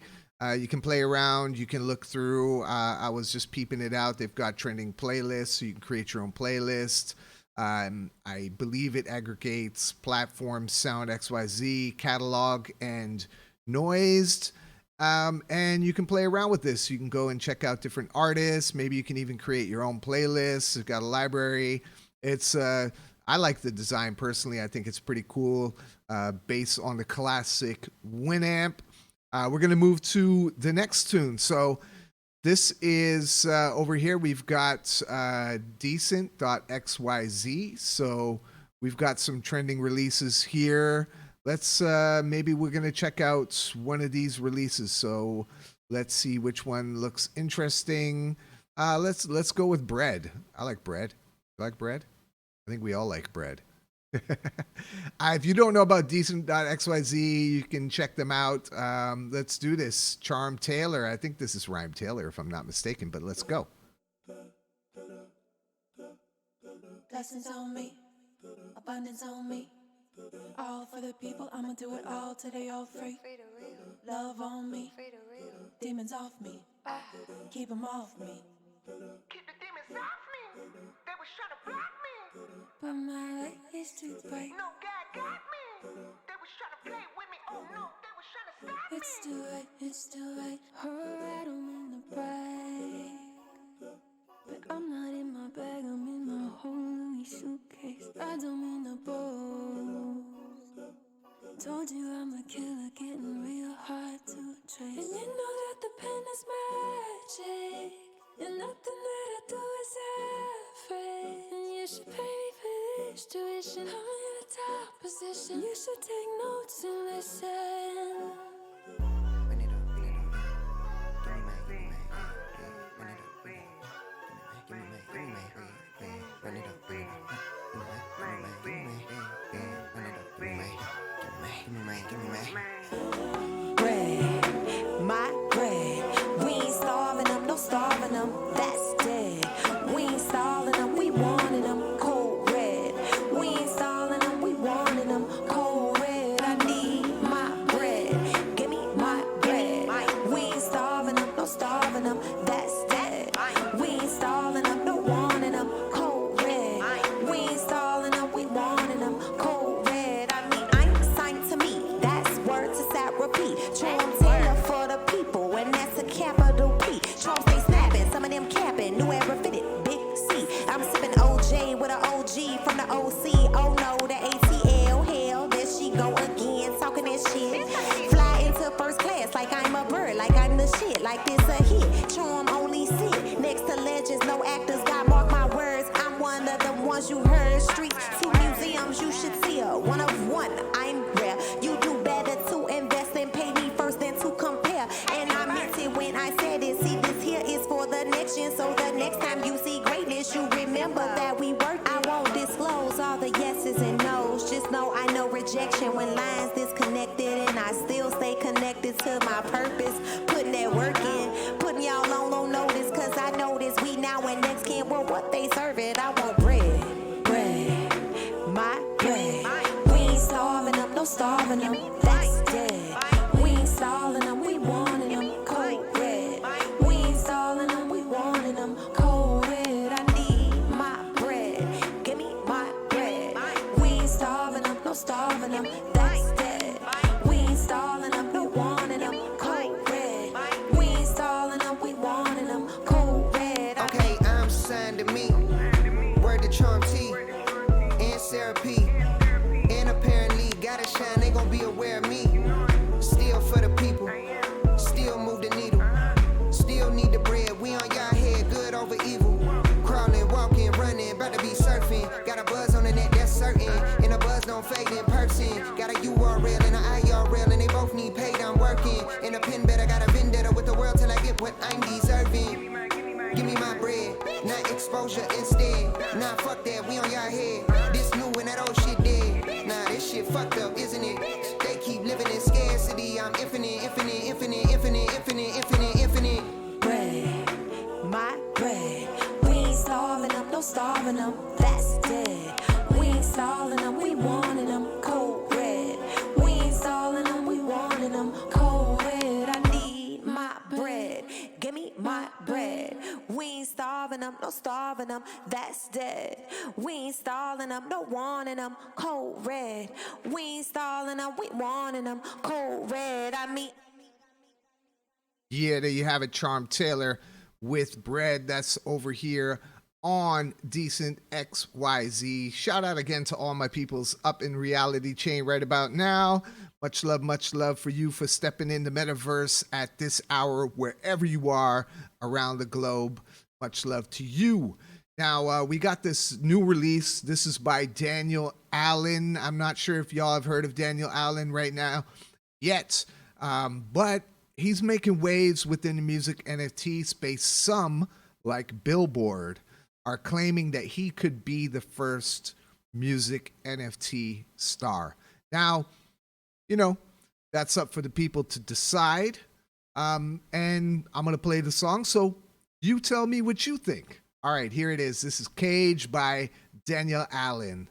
You can play around. You can look through. I was just peeping it out. They've got trending playlists, so you can create your own playlist. I believe it aggregates platform, sound, XYZ, catalog, and noised. And you can play around with this. You can go and check out different artists. Maybe you can even create your own playlists. It's got a library. It's I like the design personally. I think it's pretty cool, based on the classic Winamp. We're going to move to the next tune. So this is over here. We've got decent.xyz. So we've got some trending releases here. Let's maybe we're going to check out one of these releases. So let's see which one looks interesting. Let's go with bread. I like bread. You like bread? I think we all like bread. If you don't know about decent.xyz, you can check them out. Let's do this. Charm Taylor. I think this is Rhyme Taylor, if I'm not mistaken, but let's go. Blessings on me, abundance on me. All for the people, I'ma do it all today, all free. Love on me, demons off me. Keep them off me. Keep the demons off me. They was trying to block me. But my way is too bright. No, God got me. They was trying to play with me. Oh no, they was trying to stop me. It's too right, it's too right. Alright, I'm in the brag. But I'm not in my bag, I'm in my whole Louis suitcase. I don't mean to boast. Told you I'm a killer, getting real hard to trace. And you know that the pen is magic. And nothing that I do is average. And you should pay me for this tuition. I'm in a top position. You should take notes and listen. Bread, my bread. We ain't starving them, no starving them. That's dead. We ain't stalling them, we wanted them. Cold red. We ain't stalling them, we wanted them. Cold red. I need my bread. Give me my bread. We ain't starving them, no starving them. That's dead. We ain't stalling them, no wanting them. Cold red. We ain't stalling them, we wanted them. Cold red. I mean, I'm signed to me. That's word to sat repeat. Trump Taylor for the people, and that's a capital P. Trump stay snapping, some of them capping. New era fitted, big C. I'm sipping OJ with an OG from the OC. Oh no, the ATL. Hell, there she go again, talking that shit. Fly into first class like I'm a bird, like I'm the shit, like this a hit. Trump only sit next to legends, no actors. God mark my words, I'm one of the ones you heard. Streets to museums, you should see her. One of one, I'm rare. You do better to invest and pay me first than to compare. And I meant it when I said it. See, this here is for the next gen. So the next time you see greatness, you remember that we work. I won't disclose all the yeses and nos. Just know I know rejection when lines disconnected. And I still stay connected to my purpose. Putting that work in. Putting y'all on low notice. Cause I notice we now and next can't work what they serve it. I want bread. Bread. My bread. We ain't starving them, no starving them. That's dead. We ain't stalling them, we wanted them. Cold red. We ain't stalling them, we wanted them. Cold red. I need my bread. Give me my bread. We ain't starving them, no starving them. That's dead. We ain't stalling them, no wanting them. Cold red. We ain't stalling them, we wanted them. Cold red. Okay, I'm signed to me. Word to Charm T and Sarah P. And apparently gotta shine, they gon' be aware of me. Still for the people, still move the needle. Still need the bread, we on y'all head, good over evil. Crawling, walking, running, about to be surfing. Got a buzz on the net, that's certain. And a buzz don't fade in person. Got a URL and an IRL, and they both need paid, I'm working. And a pen better, got a vendetta with the world till I get what I'm deserving. Give me my bread, not exposure instead. Nah, fuck that, we on y'all head. This new and that old shit dead. fucked up, isn't it? They keep living in scarcity. I'm infinite, infinite, infinite, infinite, infinite, infinite, infinite. Bread, my bread. We ain't starving them, no starving them. That's dead. We ain't stalling them, we wanting them. Cold red. We ain't stalling them, we wanting them. Cold red. I need my bread. Give me my bread. We ain't starving them, no starving them. That's dead. We ain't stalling them, no wanting them. Cold red. We ain't stalling them, we wanting them. Cold red. I mean. Yeah, there you have it, Charm Taylor with Bread. That's over here on Decent XYZ. Shout out again to all my peoples up in RealityChain right about now. Much love for you for stepping in the metaverse at this hour, wherever you are around the globe. Much love to you. Now, we got this new release. This is by Daniel Allen. I'm not sure if y'all have heard of Daniel Allen right now yet, but he's making waves within the music NFT space. Some, like Billboard, are claiming that he could be the first music NFT star. Now, you know, that's up for the people to decide. And I'm going to play the song, so you tell me what you think. All right, here it is. This is Cage by Daniel Allen.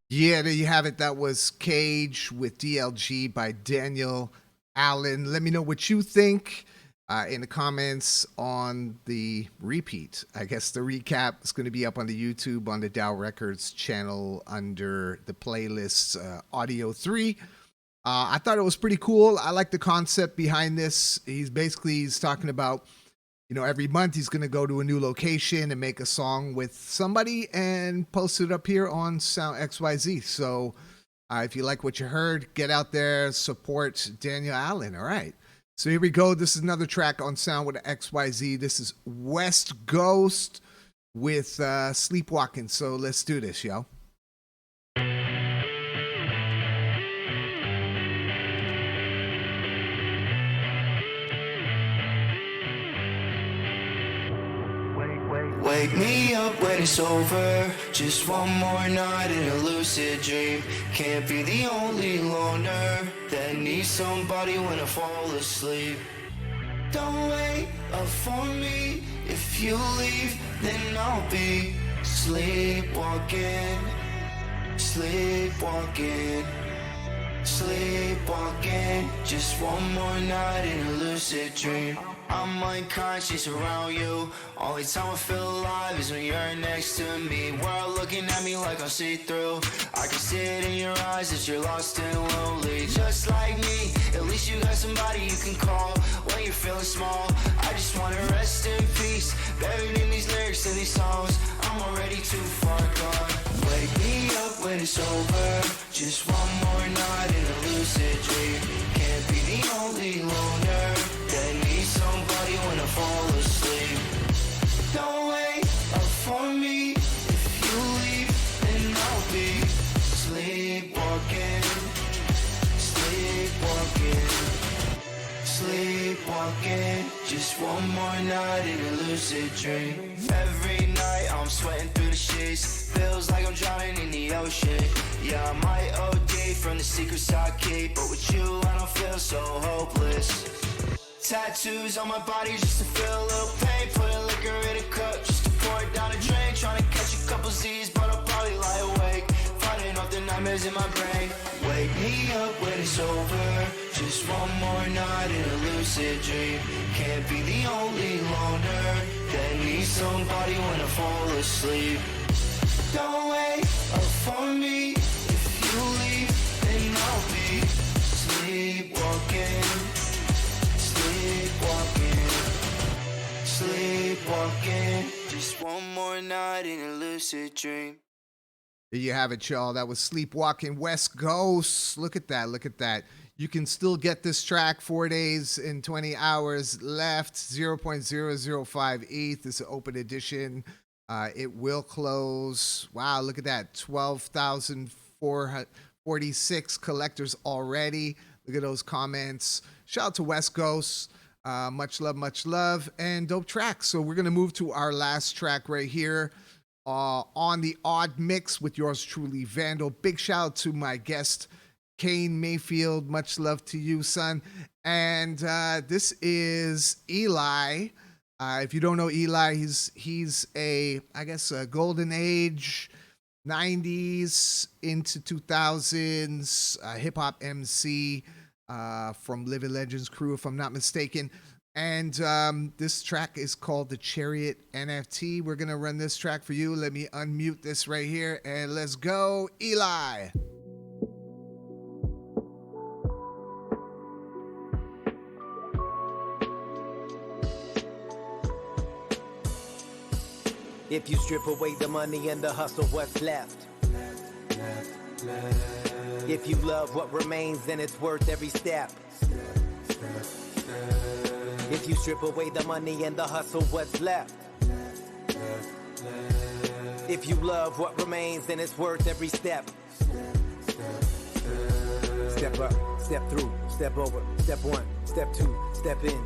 Yeah, there you have it. That was Cage with DLG by Daniel Allen. Let me know what you think in the comments on the repeat. I guess the recap is going to be up on the YouTube on the DAOrecords channel under the playlist ODDio3. I thought it was pretty cool. I like the concept behind this. He's talking about, you know, every month he's going to go to a new location and make a song with somebody and post it up here on Sound XYZ. So if you like what you heard, get out there, support Daniel Allen. All right. So here we go. This is another track on Sound with XYZ. This is West Ghost with Sleepwalking. So let's do this, yo. Wake me up when it's over. Just one more night in a lucid dream. Can't be the only loner that needs somebody when I fall asleep. Don't wait up for me. If you leave, then I'll be sleepwalking, sleepwalking, sleepwalking. Just one more night in a lucid dream. I'm unconscious around you. Only time I feel alive is when you're next to me. World looking at me like I'm see-through. I can see it in your eyes that you're lost and lonely. Just like me, at least you got somebody you can call when you're feeling small. I just wanna rest in peace, buried in these lyrics and these songs. I'm already too far gone. Wake me up when it's over. Just one more night in a lucid dream. Can't be the only loner that needs somebody when I fall asleep. Don't wait up for me. If you leave, then I'll be sleepwalking, sleepwalking, sleepwalking. Just one more night in a lucid dream. Every night I'm sweating through the sheets. Feels like I'm drowning in the ocean. Yeah, I might OD from the secrets I keep, but with you I don't feel so hopeless. Tattoos on my body just to feel a little pain. Putting liquor in a cup just to pour it down the drain. Trying to catch a couple Z's, but I'll probably lie awake, fighting off the nightmares in my brain. Wake me up when it's over. Just one more night in a lucid dream. Can't be the only loner that needs somebody when I fall asleep. Don't wait up for me. If you leave, then I'll be sleepwalking, sleepwalking, sleepwalking. Just one more night in a lucid dream. There you have it, y'all. That was Sleepwalking West Coast. Look at that. Look at that. You can still get this track 4 days and 20 hours left. 0.005 ETH. This is an open edition. It will close. Wow, look at that. 12,446 collectors already. Look at those comments. Shout out to West Coast. Much love, and dope track. So we're going to move to our last track right here on the Odd Mix with yours truly, Vandal. Big shout out to my guest, Kane Mayfield. Much love to you, son. And this is Eli. If you don't know Eli, he's a, I guess, a golden age, 90s into 2000s hip-hop MC from Living Legends crew, if I'm not mistaken. And this track is called The Chariot NFT. We're going to run this track for you. Let me unmute this right here, and let's go, Eli. If you strip away the money and the hustle, what's left? If you love what remains, then it's worth every step. If you strip away the money and the hustle, what's left? If you love what remains, then it's worth every step. Step up, step through, step over, step one, step two, step in,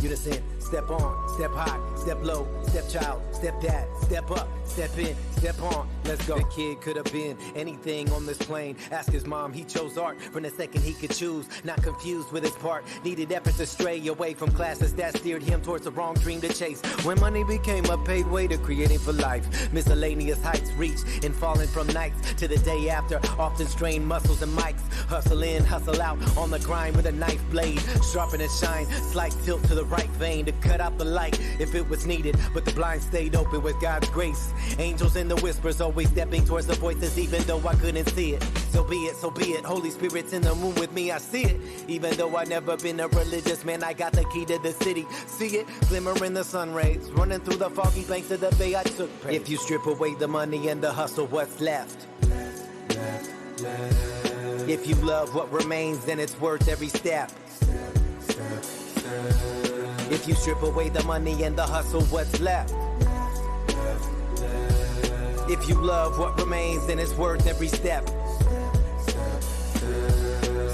unison, step on, step high, step low, step child, step dad, step up, step in, step on, let's go. The kid could have been anything on this plane. Ask his mom, he chose art from the second he could choose. Not confused with his part, needed effort to stray away from classes that steered him towards the wrong dream to chase. When money became a paid way to creating for life, miscellaneous heights reached and falling from nights to the day after, often strained muscles and mics. Hustle in, hustle out, on the grind with a knife blade, sharpen and shine, slight tilt to the right vein to cut out the light if it was needed, but the blind stayed open with God's grace. Angels in the whispers always stepping towards the voices even though I couldn't see it. So be it, Holy Spirit's in the room with me, I see it. Even though I never been a religious man, I got the key to the city. See it, glimmer in the sun rays, running through the foggy banks of the bay I took praise. If you strip away the money and the hustle, what's left? If you love what remains, then it's worth every step. If you strip away the money and the hustle, what's left? If you love what remains, then it's worth every step.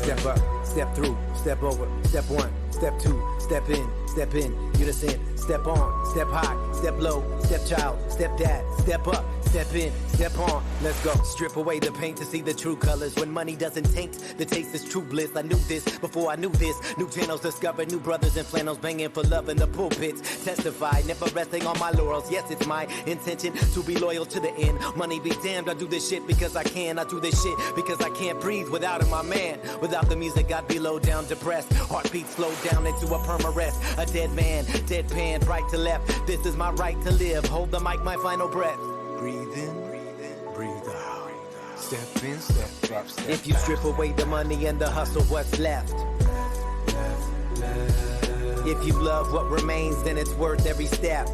Step up, step through, step over, step one, step two, step in, step in, unison, step on, step high, step low, step child, step dad, step up, step in, step on, let's go. Strip away the paint to see the true colors. When money doesn't taint, the taste is true bliss. I knew this before I knew this. New channels discovered, new brothers and flannels banging for love in the pulpits. Testify, never resting on my laurels. Yes, it's my intention to be loyal to the end. Money be damned, I do this shit because I can. I do this shit because I can't breathe without my man. Without the music, I'd be low down, depressed. Heartbeat slow down into a perma rest. A dead man, deadpan, right to left. This is my right to live. Hold the mic, my final breath. Breathe in, breathe out. Step in, step up, step If you strip away the money and the hustle, what's left? If you love what remains, then it's worth every step.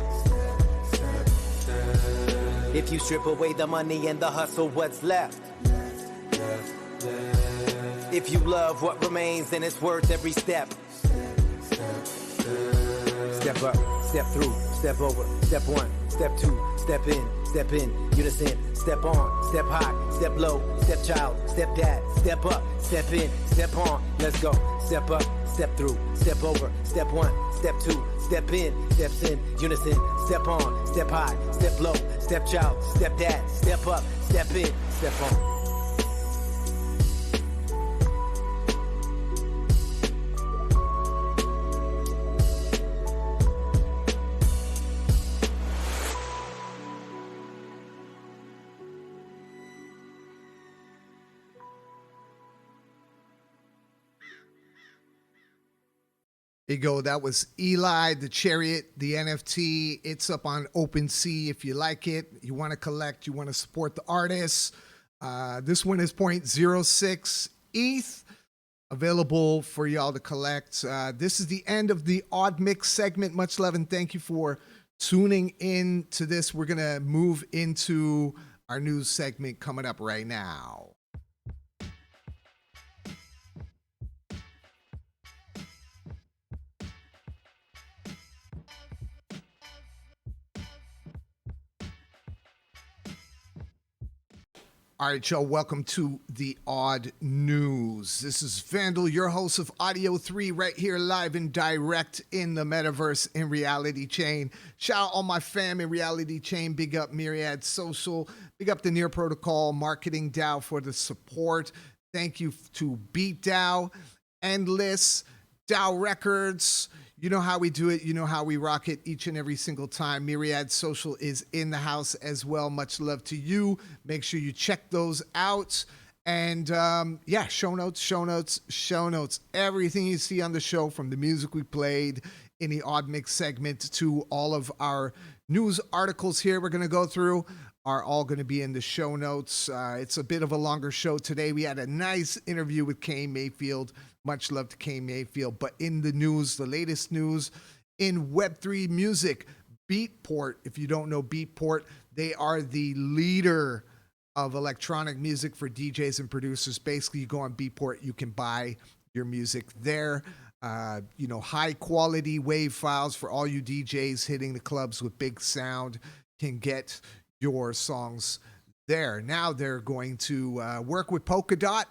If you strip away the money and the hustle, what's left? If you love what remains, then it's worth every step. Step up, step through, step over, step one, step two, step in, unison, step on, step high, step low, step child, step dad, step up, step in, step on, let's go. Step up, step through, step over, step one, step two, step in, steps in, unison, step on, step high, step low, step child, step dad, step up, step in, step on. There you go. That was Eli, the Chariot, the NFT. It's up on OpenSea if you like it. You want to collect, you want to support the artists. This one is 0.06 ETH, available for y'all to collect. This is the end of the Odd Mix segment. Much love and thank you for tuning in to this. We're going to move into our news segment coming up right now. All right, y'all, welcome to the Odd News. This is Vandal, your host of ODDio3, right here live and direct in the metaverse in RealityChain. Shout out all my fam in RealityChain. Big up Myriad Social. Big up the Near Protocol Marketing DAO for the support. Thank you to BeatDAO, Endless, DAOrecords. You know how we do it. You know how we rock it each and every single time. Myriad Social is in the house as well. Much love to you. Make sure you check those out. And yeah, show notes. Everything you see on the show, from the music we played in the Odd Mix segment to all of our news articles here we're going to go through, are all going to be in the show notes. It's a bit of a longer show today. We had a nice interview with Kane Mayfield. Much love to Kane Mayfield. But in the news, the latest news in Web3 music, Beatport. If you don't know Beatport, they are the leader of electronic music for DJs and producers. Basically, you go on Beatport, you can buy your music there. High quality wave files for all you DJs hitting the clubs with big sound can get your songs there. Now they're going to work with Polkadot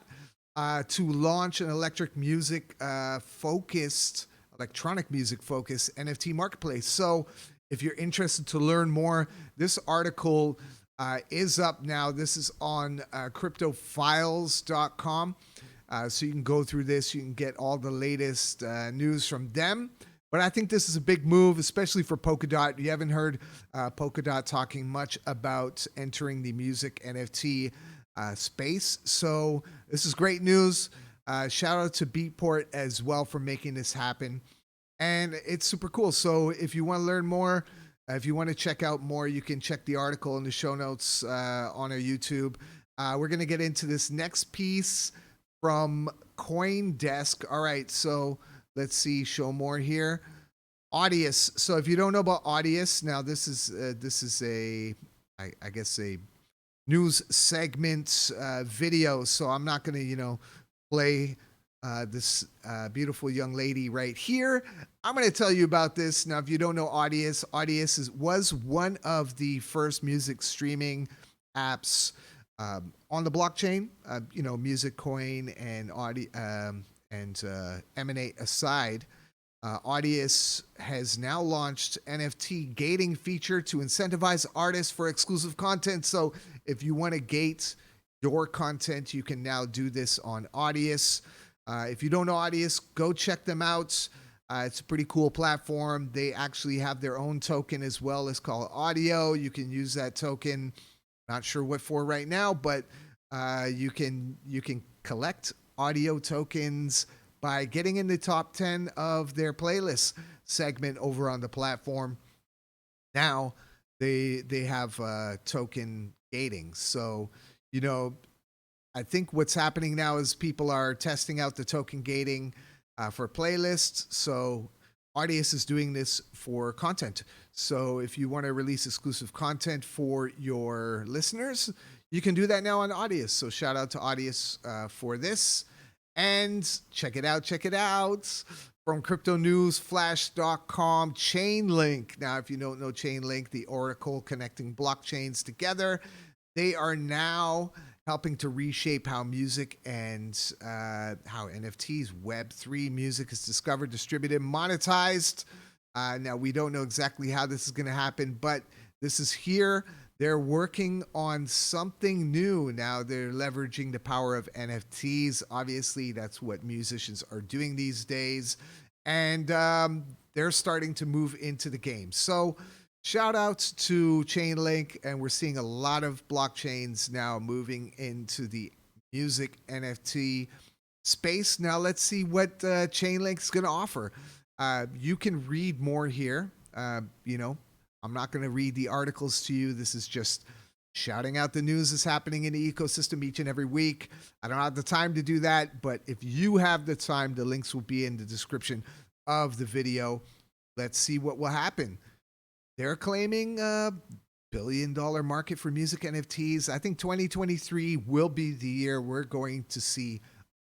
to launch an electronic music focused NFT marketplace. So if you're interested to learn more, this article is up now. This is on cryptofiles.com. So you can go through this. You can get all the latest news from them. But I think this is a big move, especially for Polkadot. You haven't heard Polkadot talking much about entering the music NFT space. So this is great news. Shout out to Beatport as well for making this happen. And it's super cool. So if you want to learn more, if you want to check out more, you can check the article in the show notes on our YouTube. We're going to get into this next piece from CoinDesk. All right, so let's see, show more here. Audius. So if you don't know about Audius, now this is a news segment video. So I'm not going to, play this beautiful young lady right here. I'm going to tell you about this. Now, if you don't know Audius, was one of the first music streaming apps on the blockchain. Music coin and Emanate aside, Audius has now launched NFT gating feature to incentivize artists for exclusive content. So if you want to gate your content, you can now do this on Audius. If you don't know Audius, go check them out. It's a pretty cool platform. They actually have their own token as well. It's called ODDio. You can use that token. Not sure what for right now, but you can collect audio tokens by getting in the top 10 of their playlist segment over on the platform. Now they have token gating. So, you know, I think what's happening now is people are testing out the token gating for playlists. So Audius is doing this for content. So if you want to release exclusive content for your listeners, you can do that now on Audius. So shout out to Audius for this. And check it out. From cryptonewsflash.com, Chainlink. Now, if you don't know Chainlink, the oracle connecting blockchains together, they are now helping to reshape how music and how NFTs, Web3 music is discovered, distributed, monetized. Now, we don't know exactly how this is going to happen, but this is here. They're working on something new. Now they're leveraging the power of NFTs. Obviously, that's what musicians are doing these days. And they're starting to move into the game. So shout out to Chainlink. And we're seeing a lot of blockchains now moving into the music NFT space. Now let's see what Chainlink's going to offer. You can read more here. I'm not going to read the articles to you. This is just shouting out the news that's happening in the ecosystem each and every week. I don't have the time to do that, but if you have the time, the links will be in the description of the video. Let's see what will happen. They're claiming a billion-dollar market for music NFTs. I think 2023 will be the year we're going to see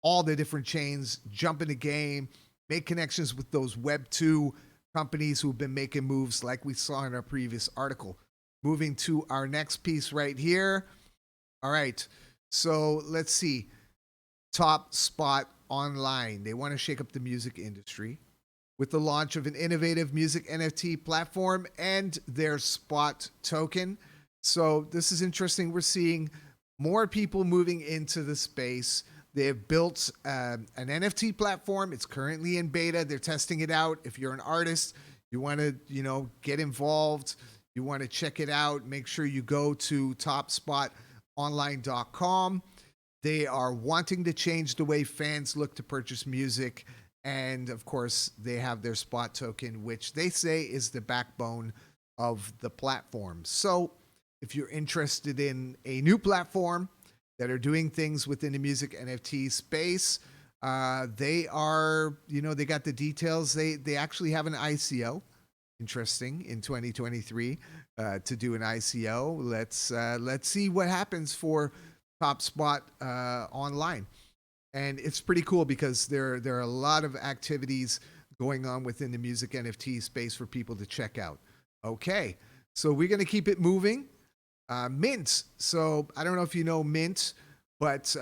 all the different chains jump in the game, make connections with those Web 2 companies who've been making moves like we saw in our previous article. Moving to our next piece right here. All right, so let's see. Top Spot Online. They want to shake up the music industry with the launch of an innovative music NFT platform and their Spot token. So this is interesting. We're seeing more people moving into the space. They have built an NFT platform. It's currently in beta. They're testing it out. If you're an artist, you want to, get involved, you want to check it out, make sure you go to topspotonline.com. They are wanting to change the way fans look to purchase music. And of course, they have their Spot token, which they say is the backbone of the platform. So if you're interested in a new platform that are doing things within the music NFT space, they are, they got the details. They actually have an ICO, interesting, in 2023 to do an ICO. Let's see what happens for Top Spot Online. And it's pretty cool because there are a lot of activities going on within the music NFT space for people to check out. Okay, so we're going to keep it moving. Mint. So I don't know if you know Mint, but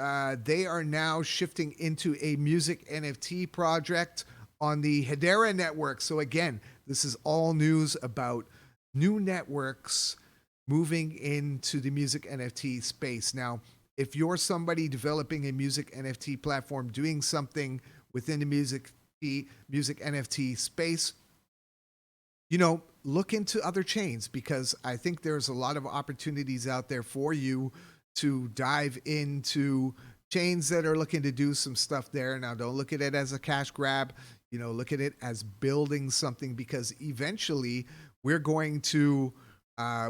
they are now shifting into a music NFT project on the Hedera network. So again, this is all news about new networks moving into the music NFT space. Now, if you're somebody developing a music NFT platform, doing something within the music NFT space, look into other chains, because I think there's a lot of opportunities out there for you to dive into chains that are looking to do some stuff there. Now, don't look at it as a cash grab, look at it as building something, because eventually we're going to,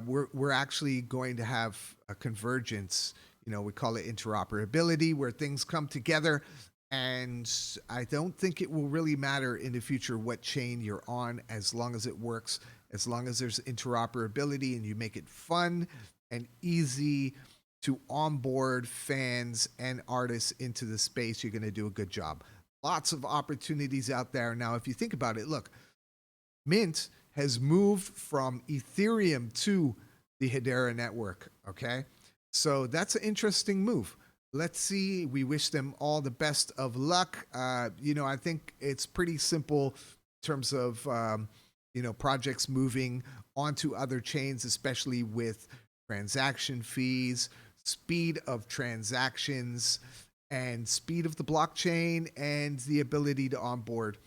we're actually going to have a convergence. We call it interoperability, where things come together. And I don't think it will really matter in the future what chain you're on, as long as it works, as long as there's interoperability and you make it fun and easy to onboard fans and artists into the space, you're going to do a good job. Lots of opportunities out there. Now, if you think about it, look, Mint has moved from Ethereum to the Hedera network, okay? So that's an interesting move. Let's see. We wish them all the best of luck. I think it's pretty simple terms of projects moving onto other chains, especially with transaction fees, speed of transactions, and speed of the blockchain, and the ability to onboard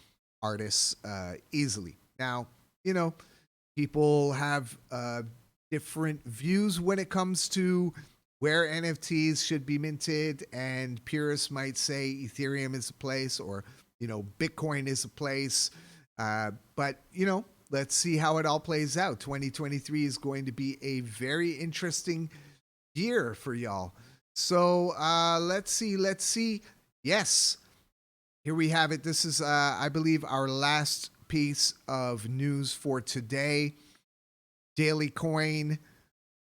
artists easily. Now, people have different views when it comes to where NFTs should be minted, and purists might say Ethereum is a place, or Bitcoin is a place. But let's see how it all plays out. 2023 is going to be a very interesting year for y'all. So let's see. Yes, here we have it. This is, I believe, our last piece of news for today. Daily Coin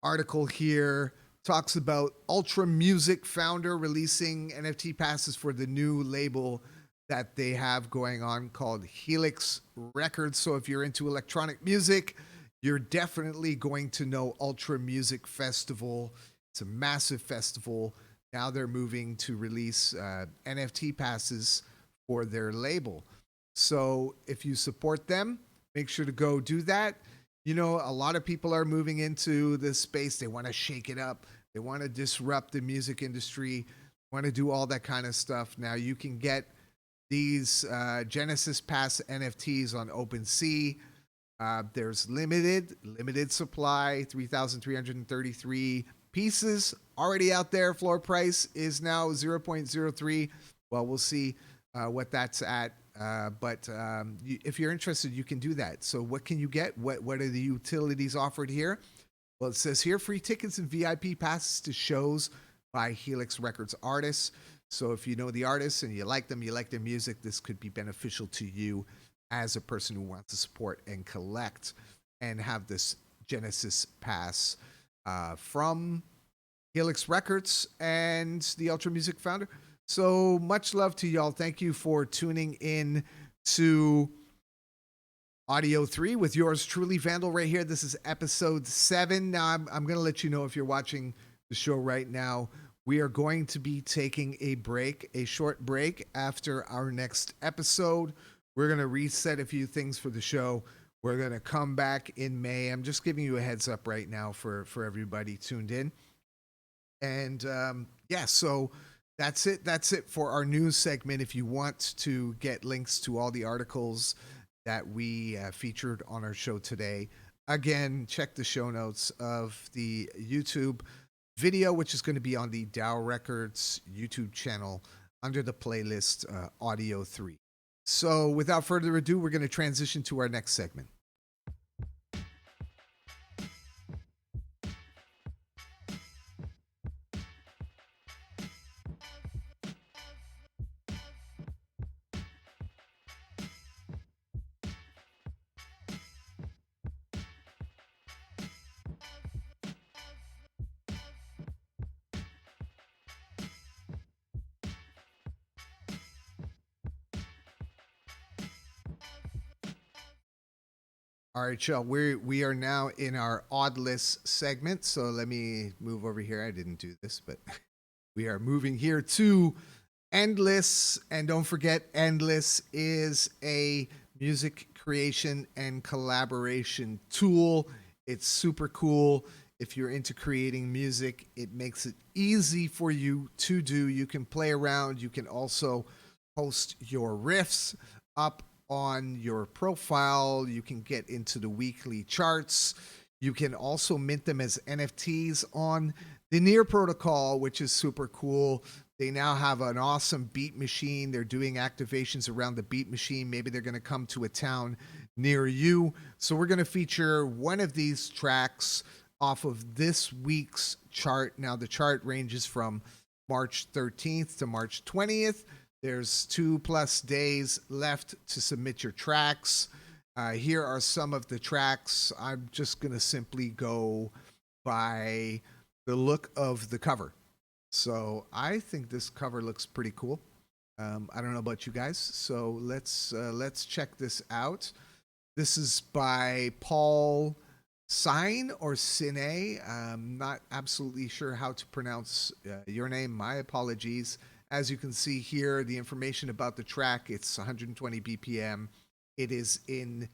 article here talks about Ultra Music founder releasing NFT passes for the new label that they have going on called Helix Records. So if you're into electronic music, you're definitely going to know Ultra Music Festival. It's a massive festival. Now they're moving to release NFT passes for their label. So if you support them, make sure to go do that. A lot of people are moving into this space. They want to shake it up. They want to disrupt the music industry, want to do all that kind of stuff. Now you can get these Genesis Pass NFTs on OpenSea. There's limited supply, 3,333 pieces already out there. Floor price is now 0.03. Well, we'll see what that's at. But if you're interested, you can do that. So what can you get? What are the utilities offered here? Well, it says here, free tickets and VIP passes to shows by Helix Records artists. So if you know the artists and you like them, you like their music, this could be beneficial to you as a person who wants to support and collect and have this Genesis Pass from Helix Records and the Ultra Music founder. So much love to y'all. Thank you for tuning in to ODDio3 with yours truly, Vandal, right here. This is episode 7. Now, I'm going to let you know if you're watching the show right now. We are going to be taking a short break after our next episode. We're going to reset a few things for the show. We're going to come back in May. I'm just giving you a heads up right now for everybody tuned in. And so that's it. That's it for our news segment. If you want to get links to all the articles that we featured on our show today, again, check the show notes of the YouTube video, which is going to be on the DAOrecords YouTube channel under the playlist ODDio3. So without further ado, we're going to transition to our next segment. All right, y'all, we are now in our odd list segment. So let me move over here. I didn't do this, but we are moving here to Endless. And don't forget, Endless is a music creation and collaboration tool. It's super cool. If you're into creating music, it makes it easy for you to do. You can play around. You can also post your riffs up on your profile. You can get into the weekly charts. You can also mint them as NFTs on the Near protocol, which is super cool. They now have an awesome beat machine. They're doing activations around the beat machine. Maybe they're going to come to a town near you. So we're going to feature one of these tracks off of this week's chart. Now the chart ranges from March 13th to March 20th. There's 2+ days left to submit your tracks. Here are some of the tracks. I'm just going to simply go by the look of the cover. So I think this cover looks pretty cool. I don't know about you guys. So let's check this out. This is by Paul Sine or Sine. I'm not absolutely sure how to pronounce your name. My apologies. As you can see here, the information about the track, it's 120 BPM, It is in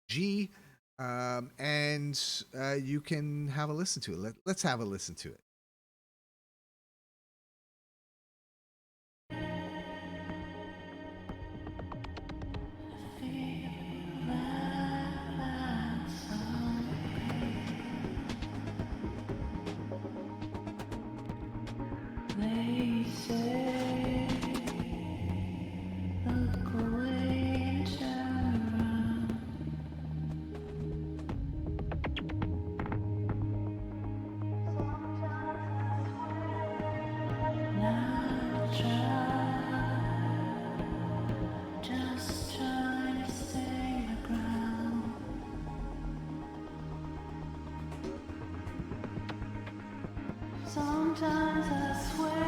G, and you can have a listen to it. Let's have a listen to it. They say, look away, turn around. Now try, just try to stay your ground. Sometimes I swear.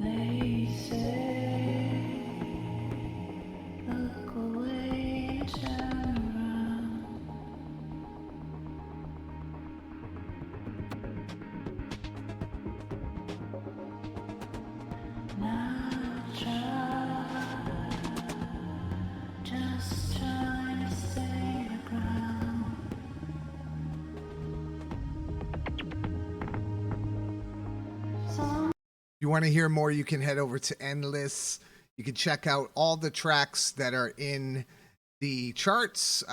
They say, look away, turn around. Now try, just try to stay your ground. If you want to hear more, you can head over to Endless. You can check out all the tracks that are in the charts.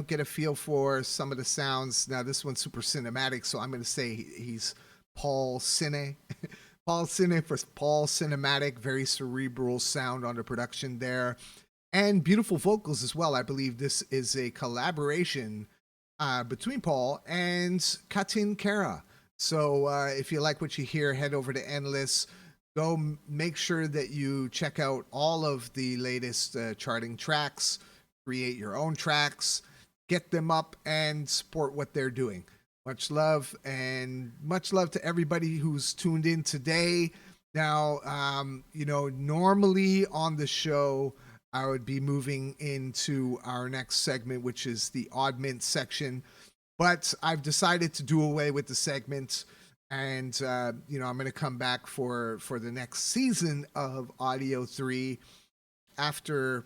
Get a feel for some of the sounds. Now, this one's super cinematic, so I'm going to say he's Paul Cine. Paul Cine for Paul Cinematic. Very cerebral sound on the production there. And beautiful vocals as well. I believe this is a collaboration between Paul and Katin Kara. So if you like what you hear, head over to Endless. Go make sure that you check out all of the latest charting tracks, create your own tracks, get them up, and support what they're doing. Much love, and much love to everybody who's tuned in today. Now, normally on the show, I would be moving into our next segment, which is the Odd Mint section. But I've decided to do away with the segment, and I'm going to come back for the next season of ODDio3 after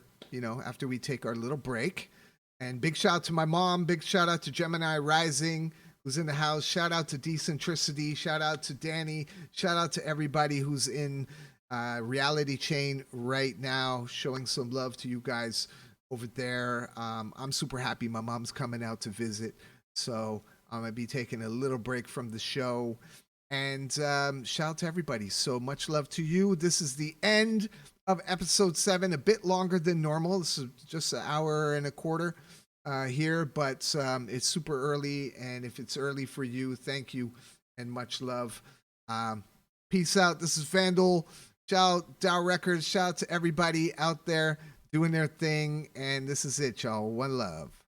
we take our little break. And big shout out to my mom, big shout out to Gemini Rising, who's in the house. Shout out to Decentricity, shout out to Danny, shout out to everybody who's in RealityChain right now, showing some love to you guys over there. I'm super happy my mom's coming out to visit. So I'm going to be taking a little break from the show, and shout out to everybody. So much love to you. This is the end of episode 7, a bit longer than normal. This is just an hour and a quarter here, but it's super early. And if it's early for you, thank you and much love. Peace out. This is Vandal. Shout out DAOrecords. Shout out to everybody out there doing their thing. And this is it, y'all. One love.